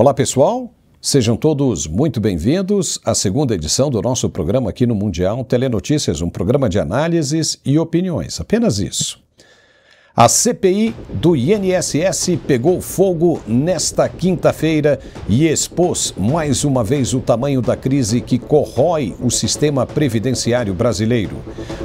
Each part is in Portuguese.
Olá, pessoal. Sejam todos muito bem-vindos à segunda edição do nosso programa aqui no Mundial Telenotícias, um programa de análises e opiniões. Apenas isso. A CPI do INSS pegou fogo nesta quinta-feira e expôs mais uma vez o tamanho da crise que corrói o sistema previdenciário brasileiro.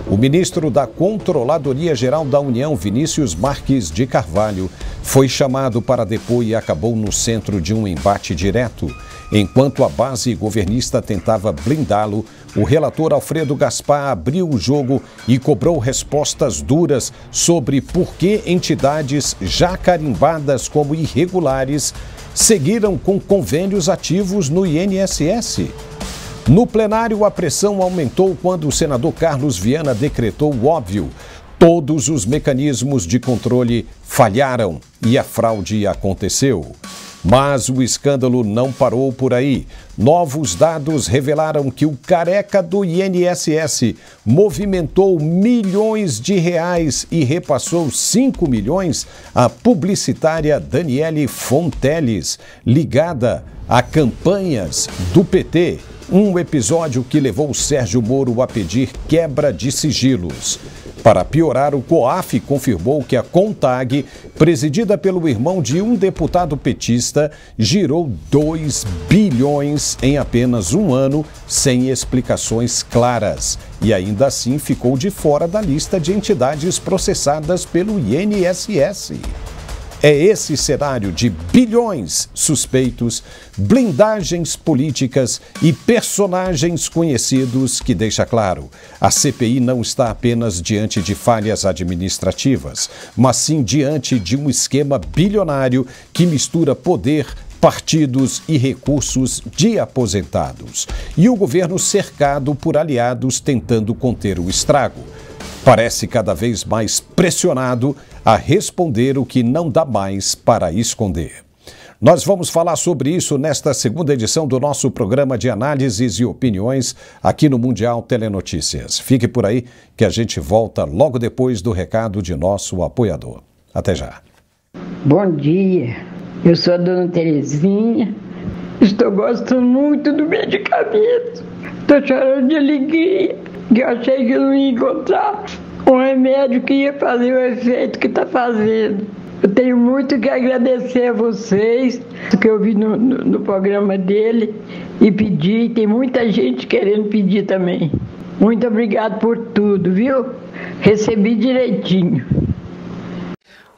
O ministro da Controladoria Geral da União, Vinícius Marques de Carvalho, foi chamado para depor e acabou no centro de um embate direto. Enquanto a base governista tentava blindá-lo, o relator Alfredo Gaspar abriu o jogo e cobrou respostas duras sobre por que entidades já carimbadas como irregulares seguiram com convênios ativos no INSS. No plenário, a pressão aumentou quando o senador Carlos Viana decretou o óbvio. Todos os mecanismos de controle falharam e a fraude aconteceu. Mas o escândalo não parou por aí. Novos dados revelaram que o careca do INSS movimentou milhões de reais e repassou 5 milhões à publicitária Daniele Fonteles, ligada a campanhas do PT. Um episódio que levou Sérgio Moro a pedir quebra de sigilos. Para piorar, o COAF confirmou que a CONTAG, presidida pelo irmão de um deputado petista, girou 2 bilhões em apenas um ano, sem explicações claras. E ainda assim ficou de fora da lista de entidades processadas pelo INSS. É esse cenário de bilhões suspeitos, blindagens políticas e personagens conhecidos que deixa claro: a CPI não está apenas diante de falhas administrativas, mas sim diante de um esquema bilionário que mistura poder, partidos e recursos de aposentados. E o governo cercado por aliados tentando conter o estrago. Parece cada vez mais pressionado a responder o que não dá mais para esconder. Nós vamos falar sobre isso nesta segunda edição do nosso programa de análises e opiniões aqui no Mundial Telenotícias. Fique por aí que a gente volta logo depois do recado de nosso apoiador. Até já. Bom dia, eu sou a dona Terezinha, estou gostando muito do medicamento, estou chorando de alegria, que eu achei que eu não ia encontrar um remédio que ia fazer o efeito que está fazendo. Eu tenho muito que agradecer a vocês, que eu vi no programa dele e pedi, tem muita gente querendo pedir também. Muito obrigado por tudo, viu? Recebi direitinho.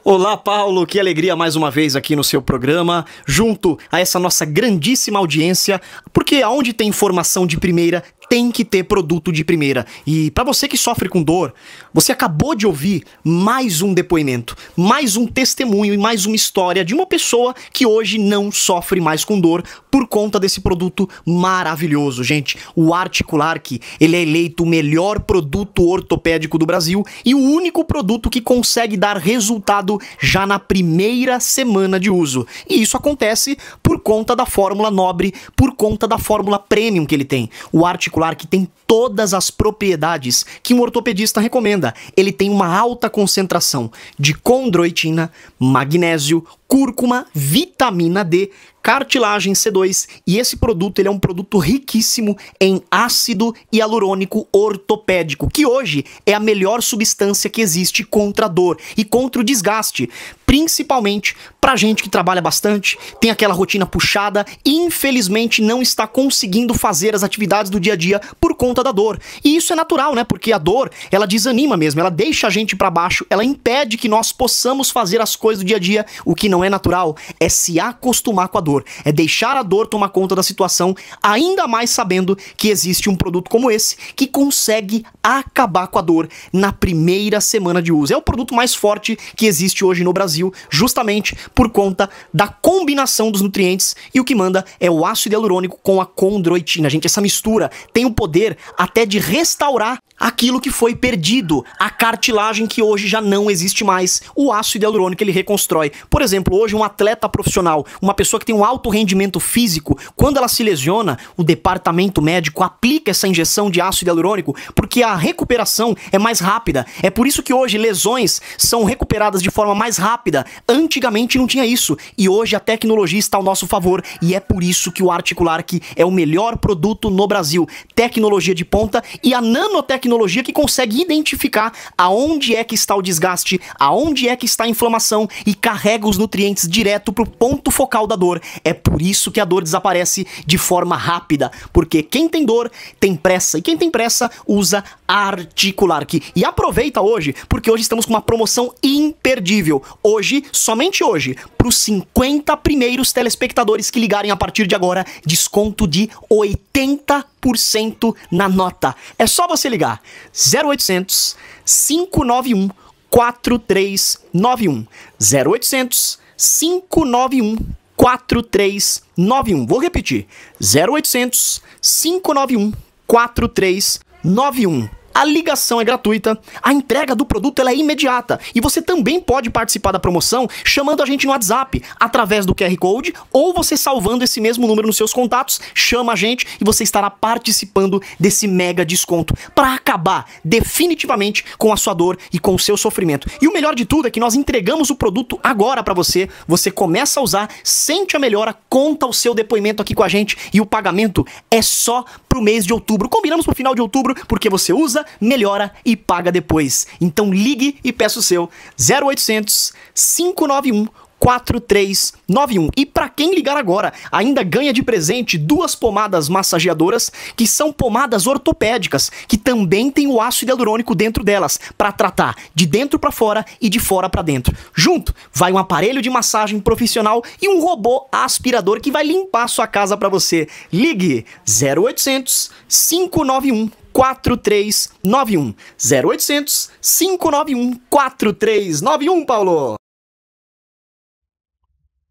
Olá, Paulo, que alegria mais uma vez aqui no seu programa, junto a essa nossa grandíssima audiência, porque aonde tem informação de primeira, tem que ter produto de primeira. E para você que sofre com dor, você acabou de ouvir mais um depoimento, mais um testemunho e mais uma história de uma pessoa que hoje não sofre mais com dor por conta desse produto maravilhoso. Gente, o Articulark, ele é eleito o melhor produto ortopédico do Brasil e o único produto que consegue dar resultado já na primeira semana de uso. E isso acontece por conta da fórmula nobre, por conta da fórmula premium que ele tem. O Articulark tem todas as propriedades que um ortopedista recomenda. Ele tem uma alta concentração de condroitina, magnésio, cúrcuma, vitamina D, cartilagem C2 e esse produto ele é um produto riquíssimo em ácido hialurônico ortopédico, que hoje é a melhor substância que existe contra a dor e contra o desgaste, principalmente pra gente que trabalha bastante, tem aquela rotina puxada e infelizmente não está conseguindo fazer as atividades do dia a dia por conta da dor. E isso é natural, né? Porque a dor, ela desanima mesmo, ela deixa a gente pra baixo, ela impede que nós possamos fazer as coisas do dia a dia. O que não é natural é se acostumar com a dor, é deixar a dor tomar conta da situação, ainda mais sabendo que existe um produto como esse que consegue acabar com a dor na primeira semana de uso. É o produto mais forte que existe hoje no Brasil, justamente por conta da combinação dos nutrientes, e o que manda é o ácido hialurônico com a condroitina. Gente, essa mistura tem o poder até de restaurar aquilo que foi perdido, a cartilagem que hoje já não existe mais. O ácido hialurônico ele reconstrói. Por exemplo, hoje um atleta profissional, uma pessoa que tem um alto rendimento físico, quando ela se lesiona, o departamento médico aplica essa injeção de ácido hialurônico porque a recuperação é mais rápida. É por isso que hoje lesões são recuperadas de forma mais rápida. Antigamente não tinha isso e hoje a tecnologia está ao nosso favor e é por isso que o Articular-Q é o melhor produto no Brasil. Tecnologia de ponta e a nanotecnologia que consegue identificar aonde é que está o desgaste, aonde é que está a inflamação e carrega os nutrientes direto para o ponto focal da dor. É por isso que a dor desaparece de forma rápida, porque quem tem dor tem pressa e quem tem pressa usa Articular-Q. E aproveita hoje, porque hoje estamos com uma promoção imperdível. Hoje, somente hoje, para os 50 primeiros telespectadores que ligarem a partir de agora, desconto de 80% na nota. É só você ligar 0800 591 4391 0800 591 4391. Vou repetir. 0800 591 4391. A ligação é gratuita, a entrega do produto ela é imediata e você também pode participar da promoção chamando a gente no WhatsApp através do QR Code ou você salvando esse mesmo número nos seus contatos, chama a gente e você estará participando desse mega desconto para acabar definitivamente com a sua dor e com o seu sofrimento. E o melhor de tudo é que nós entregamos o produto agora para você, você começa a usar, sente a melhora, conta o seu depoimento aqui com a gente e o pagamento é só pro mês de outubro. Combinamos pro final de outubro porque você usa, melhora e paga depois. Então ligue e peça o seu 0800 591 4391. E para quem ligar agora, ainda ganha de presente 2 pomadas massageadoras, que são pomadas ortopédicas, que também tem o ácido hialurônico dentro delas, para tratar de dentro para fora e de fora para dentro. Junto, vai um aparelho de massagem profissional e um robô aspirador que vai limpar a sua casa para você. Ligue 0800 591 4391. 0800 591 4391, Paulo.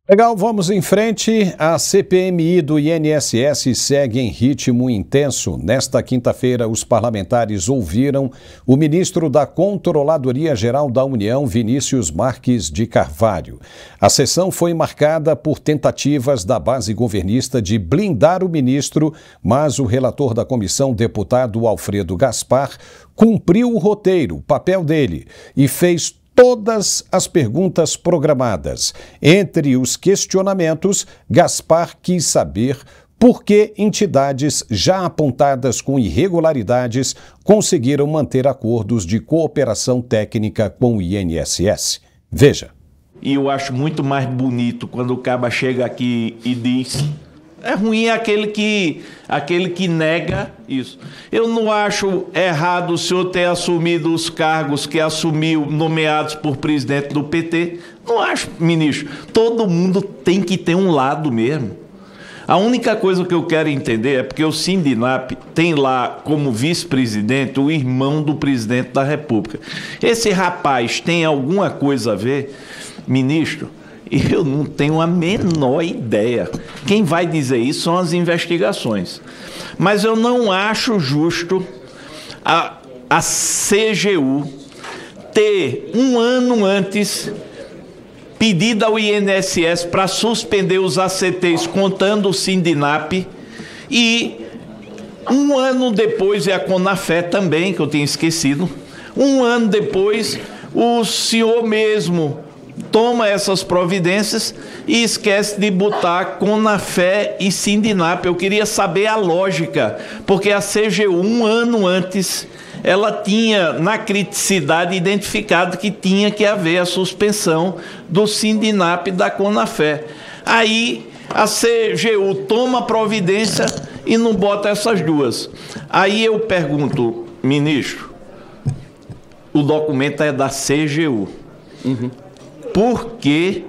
Legal, vamos em frente. A CPMI do INSS segue em ritmo intenso. Nesta quinta-feira, os parlamentares ouviram o ministro da Controladoria Geral da União, Vinícius Marques de Carvalho. A sessão foi marcada por tentativas da base governista de blindar o ministro, mas o relator da comissão, deputado Alfredo Gaspar, cumpriu o roteiro, o papel dele, e fez todas as perguntas programadas. Entre os questionamentos, Gaspar quis saber por que entidades já apontadas com irregularidades conseguiram manter acordos de cooperação técnica com o INSS. Veja. E eu acho muito mais bonito quando o caba chega aqui e diz... É ruim aquele que nega isso. Eu não acho errado o senhor ter assumido os cargos que assumiu nomeados por presidente do PT. Não acho, ministro. Todo mundo tem que ter um lado mesmo. A única coisa que eu quero entender é porque o Sindinap tem lá como vice-presidente o irmão do presidente da República. Esse rapaz tem alguma coisa a ver, ministro? Eu não tenho a menor ideia. Quem vai dizer isso são as investigações. Mas eu não acho justo a CGU ter um ano antes pedido ao INSS para suspender os ACTs contando o Sindinap e um ano depois, e a Conafé também, que eu tinha esquecido, um ano depois o senhor mesmo toma essas providências e esquece de botar Conafé e Sindinap. Eu queria saber a lógica, porque a CGU, um ano antes, ela tinha na criticidade identificado que tinha que haver a suspensão do Sindinap e da Conafé. Aí a CGU toma providência e não bota essas duas. Aí eu pergunto, ministro, o documento é da CGU. Por que,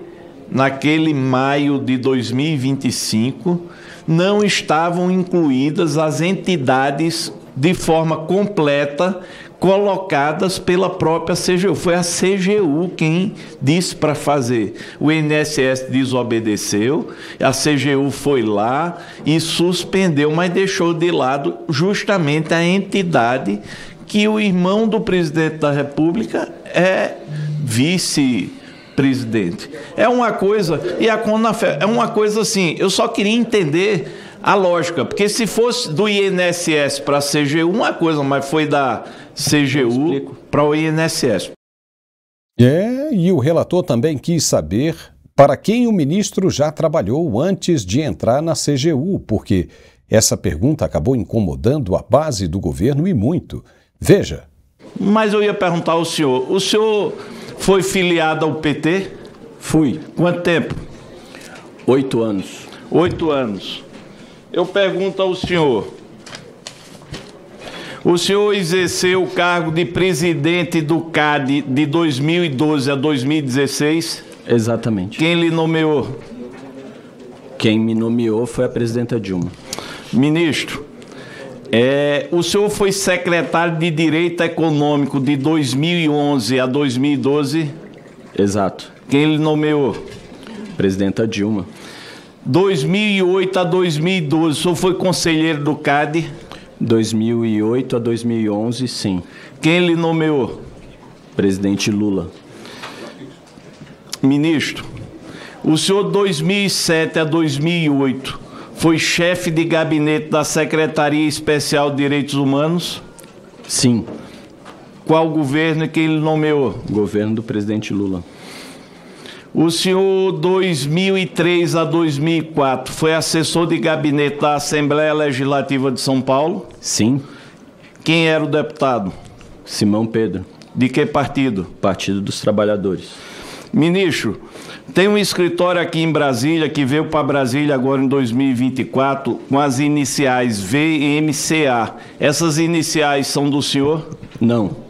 naquele maio de 2025, não estavam incluídas as entidades de forma completa colocadas pela própria CGU? Foi a CGU quem disse para fazer. O INSS desobedeceu, a CGU foi lá e suspendeu, mas deixou de lado justamente a entidade que o irmão do presidente da República é vice-presidente. É uma coisa, e a Conafé é uma coisa assim, eu só queria entender a lógica, porque se fosse do INSS para a CGU, uma coisa, mas foi da CGU para o INSS. E o relator também quis saber para quem o ministro já trabalhou antes de entrar na CGU, porque essa pergunta acabou incomodando a base do governo e muito. Veja. Mas eu ia perguntar ao senhor, o senhor foi filiado ao PT? Fui. Quanto tempo? 8 anos. 8 anos. Eu pergunto ao senhor, o senhor exerceu o cargo de presidente do CAD de 2012 a 2016? Exatamente. Quem lhe nomeou? Quem me nomeou foi a presidenta Dilma. Ministro, o senhor foi secretário de Direito Econômico de 2011 a 2012? Exato. Quem lhe nomeou? Presidenta Dilma. 2008 a 2012, o senhor foi conselheiro do CAD? 2008 a 2011, sim. Quem lhe nomeou? Presidente Lula. Ministro, o senhor 2007 a 2008 foi chefe de gabinete da Secretaria Especial de Direitos Humanos? Sim. Qual governo e quem lhe nomeou? Governo do presidente Lula. O senhor 2003 a 2004 foi assessor de gabinete da Assembleia Legislativa de São Paulo? Sim. Quem era o deputado? Simão Pedro. De que partido? Partido dos Trabalhadores. Ministro, tem um escritório aqui em Brasília, que veio para Brasília agora em 2024, com as iniciais VMCA. Essas iniciais são do senhor? Não.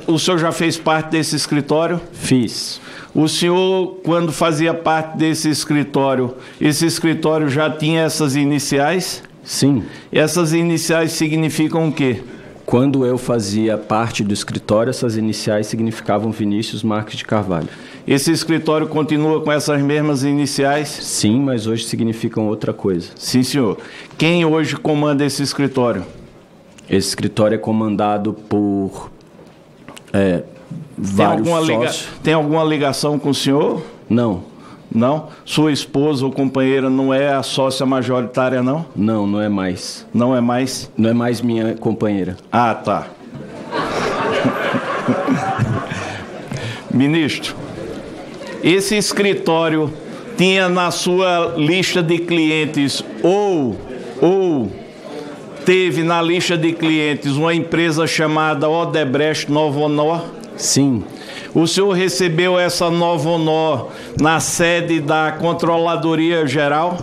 O senhor já fez parte desse escritório? Fiz. O senhor, quando fazia parte desse escritório, esse escritório já tinha essas iniciais? Sim. Essas iniciais significam o quê? Quando eu fazia parte do escritório, essas iniciais significavam Vinícius Marques de Carvalho. Esse escritório continua com essas mesmas iniciais? Sim, mas hoje significam outra coisa. Sim, senhor. Quem hoje comanda esse escritório? Esse escritório é comandado por vários sócios. Tem alguma ligação com o senhor? Não. Não? Sua esposa ou companheira não é a sócia majoritária, não? Não, não é mais. Não é mais? Não é mais minha companheira. Ah, tá. Ministro, esse escritório tinha na sua lista de clientes ou teve na lista de clientes uma empresa chamada Odebrecht Novonor? Sim. O senhor recebeu essa Novonor na sede da Controladoria Geral?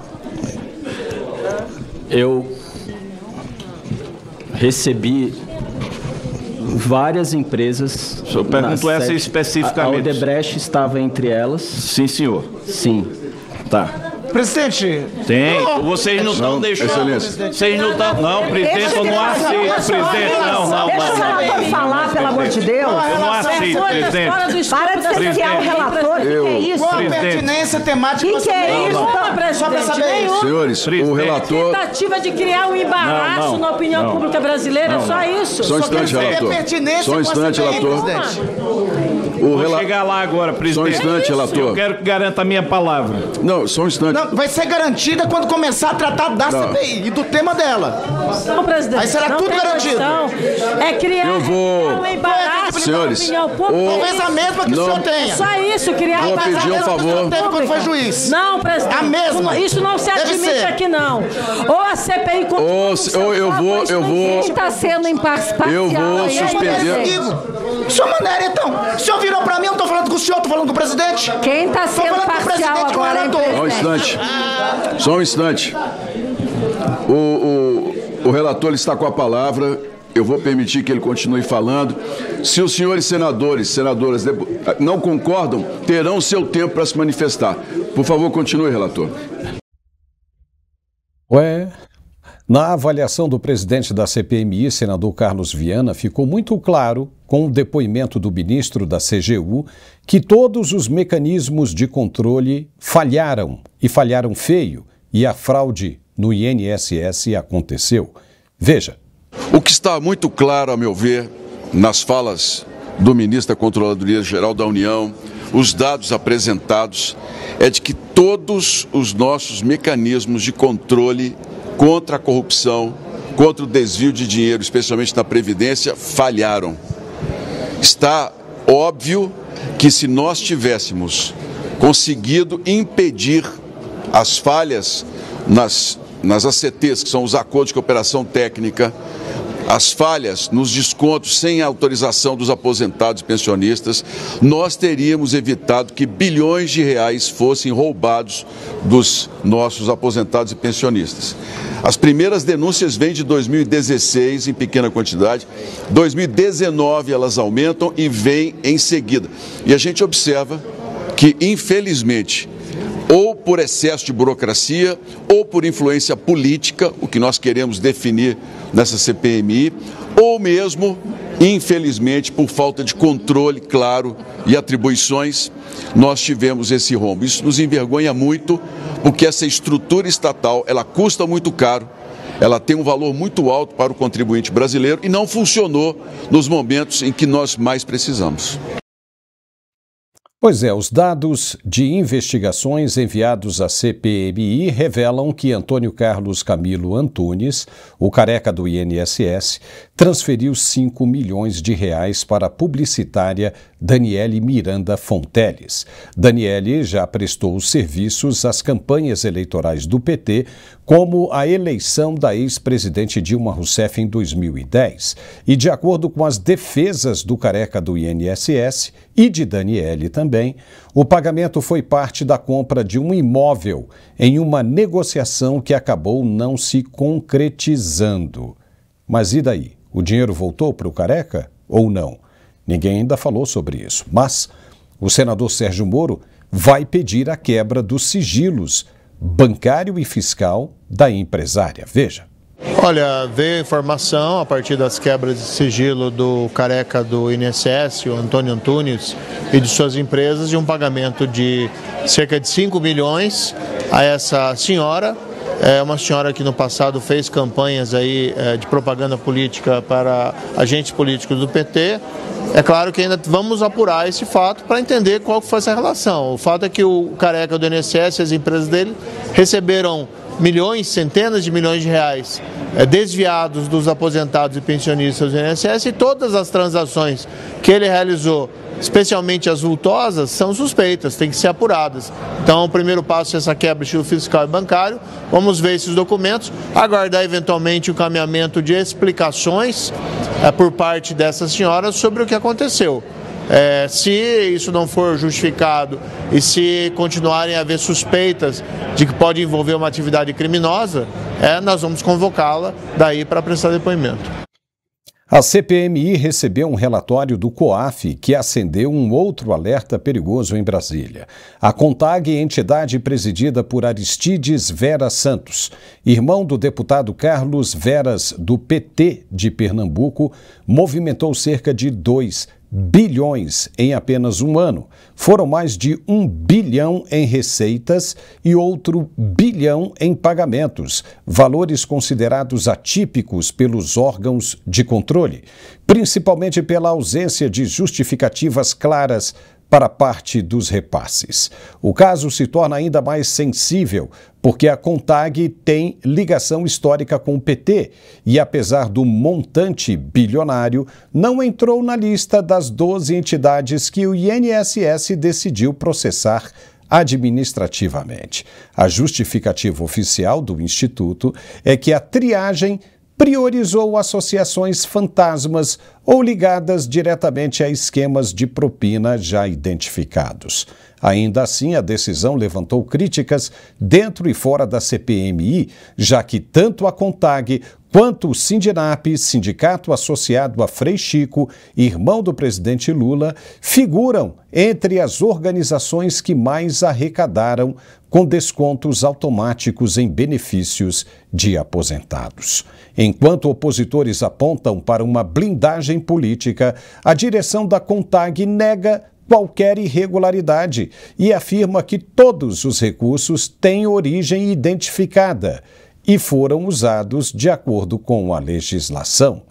Eu recebi várias empresas. O senhor perguntou essa especificamente. A Odebrecht estava entre elas. Sim, senhor. Sim. Tá. Presidente. Tem. Vocês não estão deixando. Excelência. Vocês não estão. Não, presidente, eu não aceito, presidente. Não. Deixa o relator falar, pelo amor de Deus. Eu não aceito, presidente. Para de cercear o relator. O que é isso? Qual a pertinência temática? O que é isso? Só para saber isso. Senhores, o relator... Tentativa de criar um embaraço na opinião pública brasileira, só isso. Só um instante, relator. Só um instante, relator. Vou chegar lá agora, presidente. Só um instante, relator. Eu quero que garanta a minha palavra. Não, só um instante. Não, vai ser garantida quando começar a tratar da CPI e do tema dela. Não, presidente. Aí será não tudo garantido. É criar Eu vou... um embaraço Senhores, na opinião pública. Talvez a mesma que o senhor tenha. Só isso, criar Vou pedir um favor. Teve quando foi juiz. Não, presidente. A mesma. Isso não se Deve admite ser. aqui, não. Ou a CPI... eu vou... Quem está sendo imparcial? Eu vou suspender... O senhor Manera, então. O senhor virou pra mim, eu não tô falando com o senhor, tô falando com o presidente. Quem está Tô sendo falando com o parcial presidente, com o agora, hein, relator. Só um instante. Só um instante. O relator ele está com a palavra. Eu vou permitir que ele continue falando. Se os senhores senadores, senadoras não concordam, terão seu tempo para se manifestar. Por favor, continue, relator. Na avaliação do presidente da CPMI, senador Carlos Viana, ficou muito claro, com o depoimento do ministro da CGU, que todos os mecanismos de controle falharam, e falharam feio, e a fraude no INSS aconteceu. Veja. O que está muito claro, a meu ver, nas falas do ministro da Controladoria Geral da União, os dados apresentados, é de que todos os nossos mecanismos de controle contra a corrupção, contra o desvio de dinheiro, especialmente na Previdência, falharam. Está óbvio que se nós tivéssemos conseguido impedir as falhas nas ACTs, que são os acordos de cooperação técnica, as falhas nos descontos sem autorização dos aposentados e pensionistas, nós teríamos evitado que bilhões de reais fossem roubados dos nossos aposentados e pensionistas. As primeiras denúncias vêm de 2016 em pequena quantidade, 2019 elas aumentam e vêm em seguida. E a gente observa que, infelizmente, ou por excesso de burocracia, ou por influência política, o que nós queremos definir nessa CPMI, ou mesmo, infelizmente, por falta de controle claro e atribuições, nós tivemos esse rombo. Isso nos envergonha muito, porque essa estrutura estatal, ela custa muito caro, ela tem um valor muito alto para o contribuinte brasileiro e não funcionou nos momentos em que nós mais precisamos. Pois é, os dados de investigações enviados à CPMI revelam que Antônio Carlos Camilo Antunes, o careca do INSS, transferiu 5 milhões de reais para a publicitária Daniele Miranda Fonteles. Daniele já prestou serviços às campanhas eleitorais do PT, como a eleição da ex-presidente Dilma Rousseff em 2010. E de acordo com as defesas do careca do INSS e de Daniele também, o pagamento foi parte da compra de um imóvel em uma negociação que acabou não se concretizando. Mas e daí? O dinheiro voltou para o careca ou não? Ninguém ainda falou sobre isso. Mas o senador Sérgio Moro vai pedir a quebra dos sigilos bancário e fiscal da empresária. Veja. Olha, veio a informação a partir das quebras de sigilo do careca do INSS, o Antônio Antunes, e de suas empresas, de um pagamento de cerca de 5 milhões a essa senhora. É uma senhora que no passado fez campanhas aí de propaganda política para agentes políticos do PT. É claro que ainda vamos apurar esse fato para entender qual foi essa relação. O fato é que o careca do INSS e as empresas dele receberam milhões, centenas de milhões de reais desviados dos aposentados e pensionistas do INSS, e todas as transações que ele realizou, especialmente as vultosas, são suspeitas, têm que ser apuradas. Então, o primeiro passo é essa quebra de sigilo fiscal e bancário. Vamos ver esses documentos, aguardar eventualmente o encaminhamento de explicações por parte dessa senhora sobre o que aconteceu. Se isso não for justificado e se continuarem a haver suspeitas de que pode envolver uma atividade criminosa, nós vamos convocá-la daí para prestar depoimento. A CPMI recebeu um relatório do COAF que acendeu um outro alerta perigoso em Brasília. A CONTAG, entidade presidida por Aristides Vera Santos, irmão do deputado Carlos Veras, do PT de Pernambuco, movimentou cerca de 2 bilhões em apenas um ano. Foram mais de 1 bilhão em receitas e outro bilhão em pagamentos, valores considerados atípicos pelos órgãos de controle, principalmente pela ausência de justificativas claras para parte dos repasses. O caso se torna ainda mais sensível porque a CONTAG tem ligação histórica com o PT e, apesar do montante bilionário, não entrou na lista das 12 entidades que o INSS decidiu processar administrativamente. A justificativa oficial do Instituto é que a triagem priorizou associações fantasmas ou ligadas diretamente a esquemas de propina já identificados. Ainda assim, a decisão levantou críticas dentro e fora da CPMI, já que tanto a CONTAG quanto o Sindinap, sindicato associado a Frei Chico, irmão do presidente Lula, figuram entre as organizações que mais arrecadaram com descontos automáticos em benefícios de aposentados. Enquanto opositores apontam para uma blindagem política, a direção da CONTAG nega qualquer irregularidade e afirma que todos os recursos têm origem identificada e foram usados de acordo com a legislação.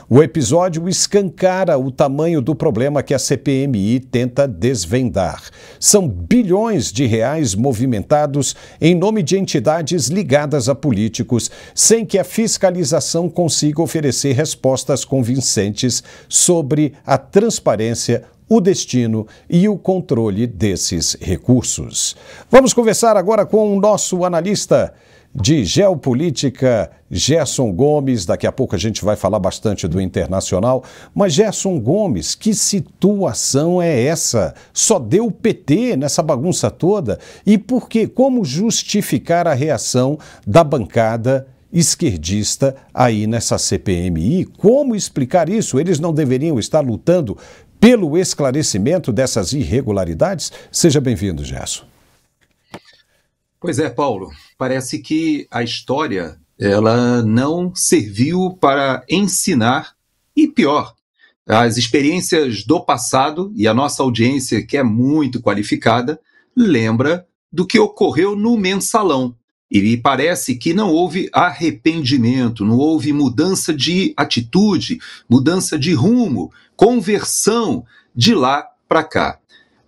O episódio escancara o tamanho do problema que a CPMI tenta desvendar. São bilhões de reais movimentados em nome de entidades ligadas a políticos, sem que a fiscalização consiga oferecer respostas convincentes sobre a transparência, o destino e o controle desses recursos. Vamos conversar agora com o nosso analista de geopolítica, Gerson Gomes. Daqui a pouco a gente vai falar bastante do internacional. Mas, Gerson Gomes, que situação é essa? Só deu o PT nessa bagunça toda? E por quê? Como justificar a reação da bancada esquerdista aí nessa CPMI? Como explicar isso? Eles não deveriam estar lutando pelo esclarecimento dessas irregularidades? Seja bem-vindo, Gerson. Pois é, Paulo, parece que a história ela não serviu para ensinar e, pior, as experiências do passado, e a nossa audiência, que é muito qualificada, lembra do que ocorreu no Mensalão. E parece que não houve arrependimento, não houve mudança de atitude, mudança de rumo, conversão de lá para cá.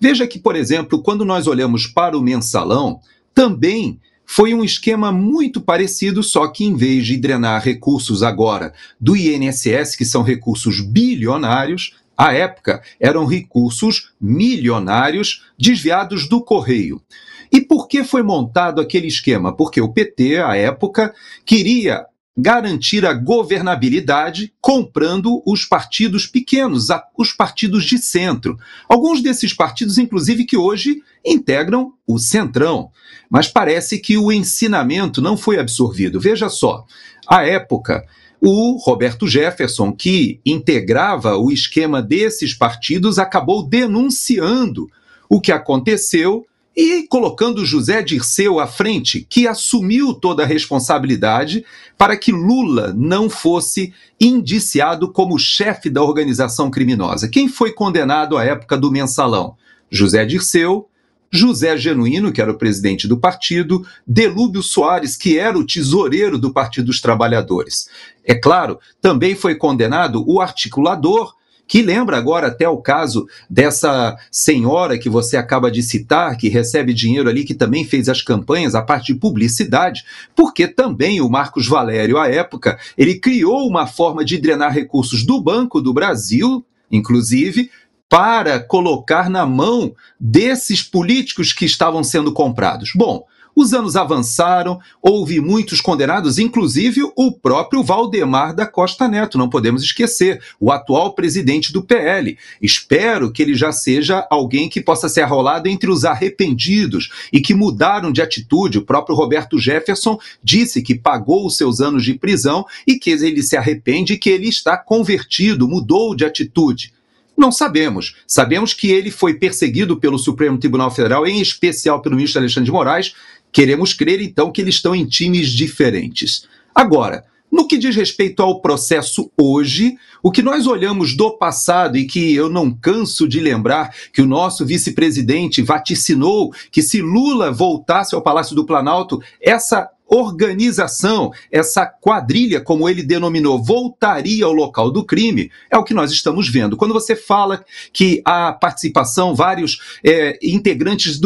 Veja que, por exemplo, quando nós olhamos para o Mensalão, também foi um esquema muito parecido, só que em vez de drenar recursos agora do INSS, que são recursos bilionários, à época eram recursos milionários desviados do Correio. E por que foi montado aquele esquema? Porque o PT, à época, queria garantir a governabilidade comprando os partidos pequenos, os partidos de centro. Alguns desses partidos, inclusive, que hoje integram o Centrão. Mas parece que o ensinamento não foi absorvido. Veja só, à época, o Roberto Jefferson, que integrava o esquema desses partidos, acabou denunciando o que aconteceu e colocando José Dirceu à frente, que assumiu toda a responsabilidade para que Lula não fosse indiciado como chefe da organização criminosa. Quem foi condenado à época do Mensalão? José Dirceu, José Genuíno, que era o presidente do partido, Delúbio Soares, que era o tesoureiro do Partido dos Trabalhadores. É claro, também foi condenado o articulador, que lembra agora até o caso dessa senhora que você acaba de citar, que recebe dinheiro ali, que também fez as campanhas, a parte de publicidade, porque também o Marcos Valério, à época, ele criou uma forma de drenar recursos do Banco do Brasil, inclusive, para colocar na mão desses políticos que estavam sendo comprados. Bom, os anos avançaram, houve muitos condenados, inclusive o próprio Valdemar da Costa Neto, não podemos esquecer, o atual presidente do PL. Espero que ele já seja alguém que possa ser arrolado entre os arrependidos e que mudaram de atitude. O próprio Roberto Jefferson disse que pagou os seus anos de prisão e que ele se arrepende e que ele está convertido, mudou de atitude. Não sabemos. Sabemos que ele foi perseguido pelo Supremo Tribunal Federal, em especial pelo ministro Alexandre de Moraes. Queremos crer, então, que eles estão em times diferentes. Agora, no que diz respeito ao processo hoje, o que nós olhamos do passado e que eu não canso de lembrar que o nosso vice-presidente vaticinou que se Lula voltasse ao Palácio do Planalto, essa organização, essa quadrilha, como ele denominou, voltaria ao local do crime, é o que nós estamos vendo. Quando você fala que a participação, vários integrantes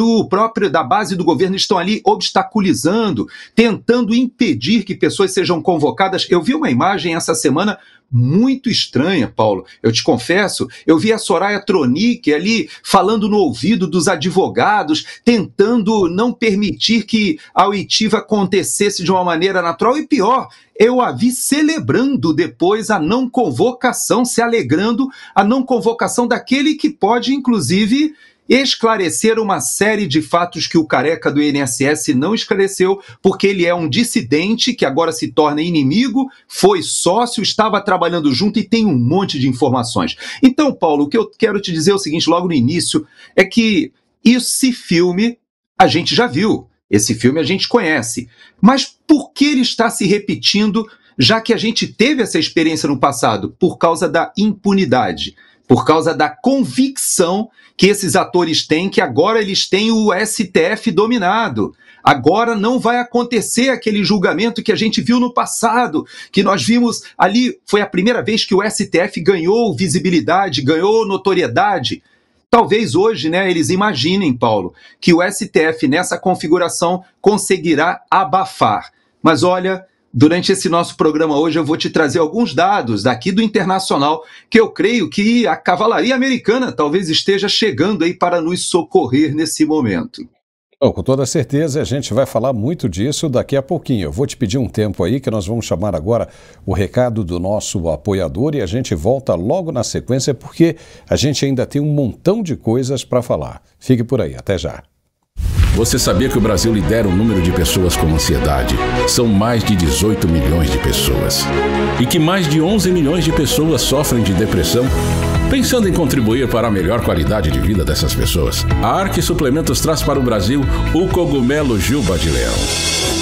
da base do governo estão ali obstaculizando, tentando impedir que pessoas sejam convocadas. Eu vi uma imagem essa semana muito estranha, Paulo. Eu te confesso, eu vi a Soraya Tronic ali falando no ouvido dos advogados, tentando não permitir que a oitiva acontecesse de uma maneira natural e pior, eu a vi celebrando depois a não convocação, se alegrando a não convocação daquele que pode, inclusive, esclarecer uma série de fatos que o careca do INSS não esclareceu, porque ele é um dissidente que agora se torna inimigo, foi sócio, estava trabalhando junto e tem um monte de informações. Então, Paulo, o que eu quero te dizer é o seguinte, logo no início, é que esse filme a gente já viu, esse filme a gente conhece, mas por que ele está se repetindo, já que a gente teve essa experiência no passado? Por causa da impunidade. por causa da convicção que esses atores têm, que agora eles têm o STF dominado. Agora não vai acontecer aquele julgamento que a gente viu no passado, que nós vimos ali, foi a primeira vez que o STF ganhou visibilidade, ganhou notoriedade. Talvez hoje, né, eles imaginem, Paulo, que o STF nessa configuração conseguirá abafar. Mas olha, durante esse nosso programa hoje eu vou te trazer alguns dados daqui do internacional, que eu creio que a cavalaria americana talvez esteja chegando aí para nos socorrer nesse momento. Com toda certeza, a gente vai falar muito disso daqui a pouquinho. Eu vou te pedir um tempo aí, que nós vamos chamar agora o recado do nosso apoiador e a gente volta logo na sequência, porque a gente ainda tem um montão de coisas para falar. Fique por aí, até já. Você sabia que o Brasil lidera o número de pessoas com ansiedade? São mais de 18 milhões de pessoas. E que mais de 11 milhões de pessoas sofrem de depressão? Pensando em contribuir para a melhor qualidade de vida dessas pessoas, a Arque Suplementos traz para o Brasil o cogumelo Juba de Leão.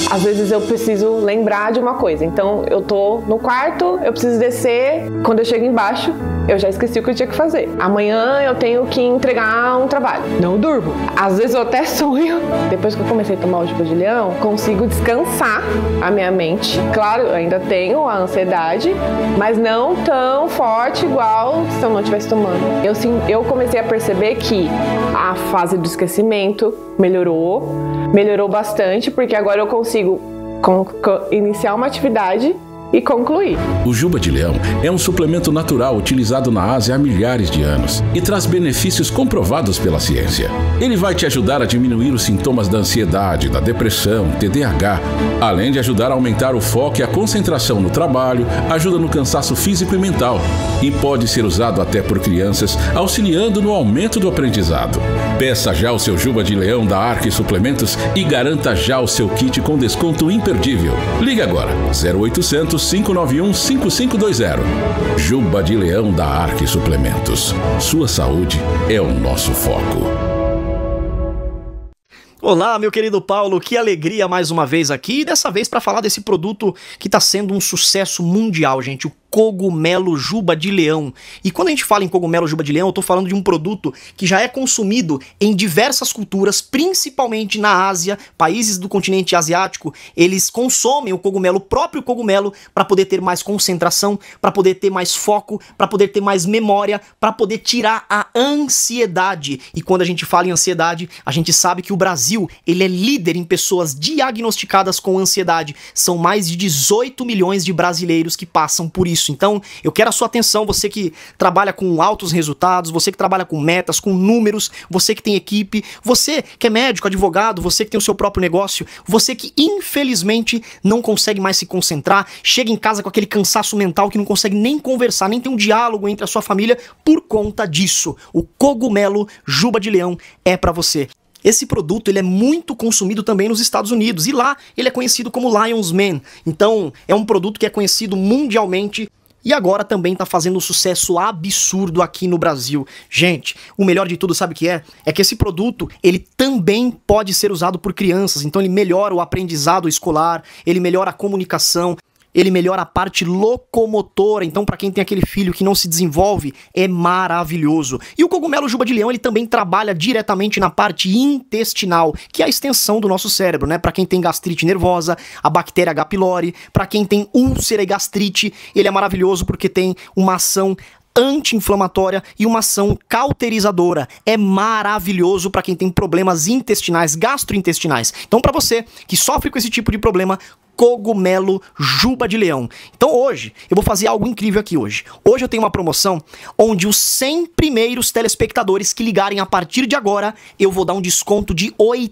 Às vezes eu preciso lembrar de uma coisa, então eu tô no quarto, eu preciso descer, quando eu chego embaixo, eu já esqueci o que eu tinha que fazer. Amanhã eu tenho que entregar um trabalho, não durmo. Às vezes eu até sonho. Depois que eu comecei a tomar o Juba de Leão, consigo descansar a minha mente. Claro, eu ainda tenho a ansiedade, mas não tão forte igual se eu não estivesse tomando. Eu comecei a perceber que a fase do esquecimento melhorou bastante, porque agora eu consigo iniciar uma atividade e concluir. O Juba de Leão é um suplemento natural utilizado na Ásia há milhares de anos e traz benefícios comprovados pela ciência. Ele vai te ajudar a diminuir os sintomas da ansiedade, da depressão, TDAH, além de ajudar a aumentar o foco e a concentração no trabalho, ajuda no cansaço físico e mental e pode ser usado até por crianças, auxiliando no aumento do aprendizado. Peça já o seu Juba de Leão da Arque Suplementos e garanta já o seu kit com desconto imperdível. Ligue agora, 0800 591 5520. Juba de Leão da Arque Suplementos. Sua saúde é o nosso foco. Olá, meu querido Paulo, que alegria mais uma vez aqui, e dessa vez para falar desse produto que está sendo um sucesso mundial, gente, o cogumelo Juba de Leão. E quando a gente fala em cogumelo Juba de Leão, eu tô falando de um produto que já é consumido em diversas culturas, principalmente na Ásia, países do continente asiático, eles consomem o próprio cogumelo, para poder ter mais concentração, para poder ter mais foco, para poder ter mais memória, para poder tirar a ansiedade. E quando a gente fala em ansiedade, a gente sabe que o Brasil, ele é líder em pessoas diagnosticadas com ansiedade. São mais de 18 milhões de brasileiros que passam por isso. Então, eu quero a sua atenção, você que trabalha com altos resultados, você que trabalha com metas, com números, você que tem equipe, você que é médico, advogado, você que tem o seu próprio negócio, você que infelizmente não consegue mais se concentrar, chega em casa com aquele cansaço mental que não consegue nem conversar, nem ter um diálogo entre a sua família por conta disso. O cogumelo Juba de Leão é para você. Esse produto ele é muito consumido também nos Estados Unidos e lá ele é conhecido como Lion's Mane. Então é um produto que é conhecido mundialmente e agora também está fazendo um sucesso absurdo aqui no Brasil. Gente, o melhor de tudo, sabe o que é? É que esse produto ele também pode ser usado por crianças. Então ele melhora o aprendizado escolar, ele melhora a comunicação, ele melhora a parte locomotora, então para quem tem aquele filho que não se desenvolve, é maravilhoso. E o cogumelo Juba de Leão, ele também trabalha diretamente na parte intestinal, que é a extensão do nosso cérebro, né? Para quem tem gastrite nervosa, a bactéria H. pylori, para quem tem úlcera e gastrite, ele é maravilhoso porque tem uma ação anti-inflamatória e uma ação cauterizadora. É maravilhoso para quem tem problemas intestinais, gastrointestinais. Então para você que sofre com esse tipo de problema, cogumelo Juba de Leão. Então hoje, eu vou fazer algo incrível aqui hoje. Hoje eu tenho uma promoção onde os 100 primeiros telespectadores que ligarem a partir de agora, eu vou dar um desconto de 80%.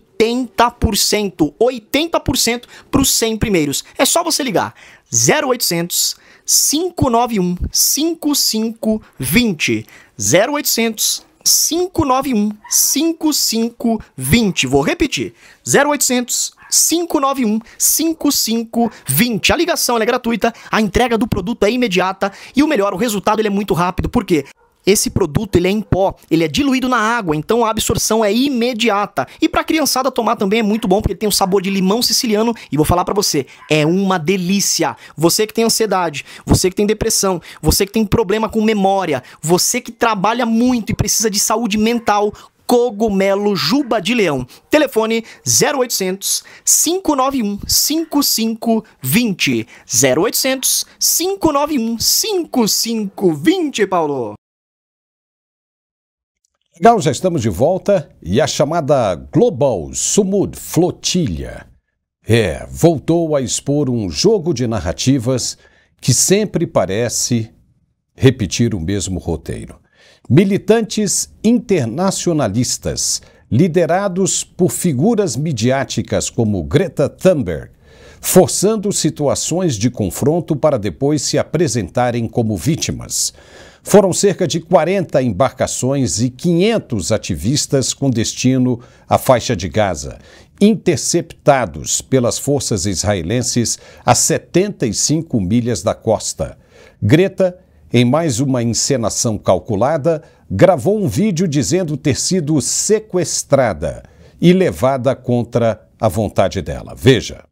80% para os 100 primeiros. É só você ligar 0800 591 5520. 0800 591 5520. Vou repetir. 0800 591 5520. A ligação ela é gratuita, a entrega do produto é imediata e o melhor, o resultado ele é muito rápido. Por quê? esse produto ele é em pó, ele é diluído na água, então a absorção é imediata. E pra criançada tomar também é muito bom, porque ele tem um sabor de limão siciliano, e vou falar pra você, é uma delícia. Você que tem ansiedade, você que tem depressão, você que tem problema com memória, você que trabalha muito e precisa de saúde mental, Cogumelo Juba de Leão. Telefone 0800 591 5520. 0800 591 5520, Paulo. Legal, já estamos de volta e a chamada Global Sumud Flotilha voltou a expor um jogo de narrativas que sempre parece repetir o mesmo roteiro. Militantes internacionalistas, liderados por figuras midiáticas como Greta Thunberg, forçando situações de confronto para depois se apresentarem como vítimas. Foram cerca de 40 embarcações e 500 ativistas com destino à faixa de Gaza, interceptados pelas forças israelenses a 75 milhas da costa. Greta, em mais uma encenação calculada, gravou um vídeo dizendo ter sido sequestrada e levada contra a vontade dela. Veja.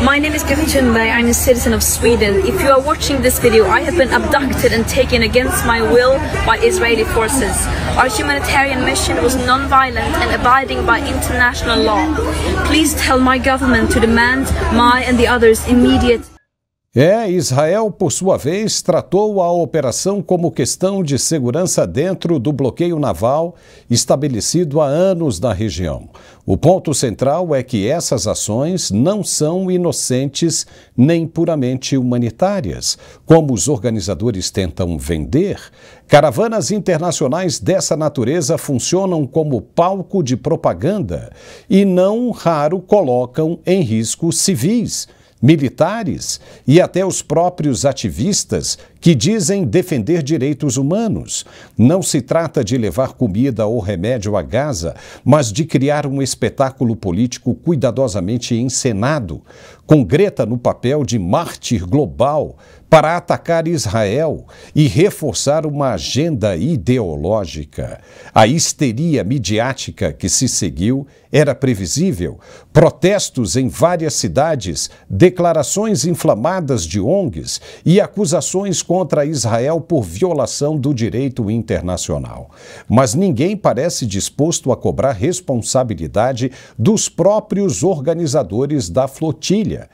My name is Greta Thunberg. I'm a citizen of Sweden. If you are watching this video, I have been abducted and taken against my will by Israeli forces. Our humanitarian mission was non-violent and abiding by international law. Please tell my government to demand my and the others' immediate... Israel, por sua vez, tratou a operação como questão de segurança dentro do bloqueio naval estabelecido há anos na região. O ponto central é que essas ações não são inocentes nem puramente humanitárias, como os organizadores tentam vender. Caravanas internacionais dessa natureza funcionam como palco de propaganda e não raro colocam em risco civis, militares e até os próprios ativistas que dizem defender direitos humanos. Não se trata de levar comida ou remédio a Gaza, mas de criar um espetáculo político cuidadosamente encenado, com Greta no papel de mártir global para atacar Israel e reforçar uma agenda ideológica. A histeria midiática que se seguiu era previsível. Protestos em várias cidades, declarações inflamadas de ONGs e acusações contra Israel por violação do direito internacional. Mas ninguém parece disposto a cobrar responsabilidade dos próprios organizadores da flotilha,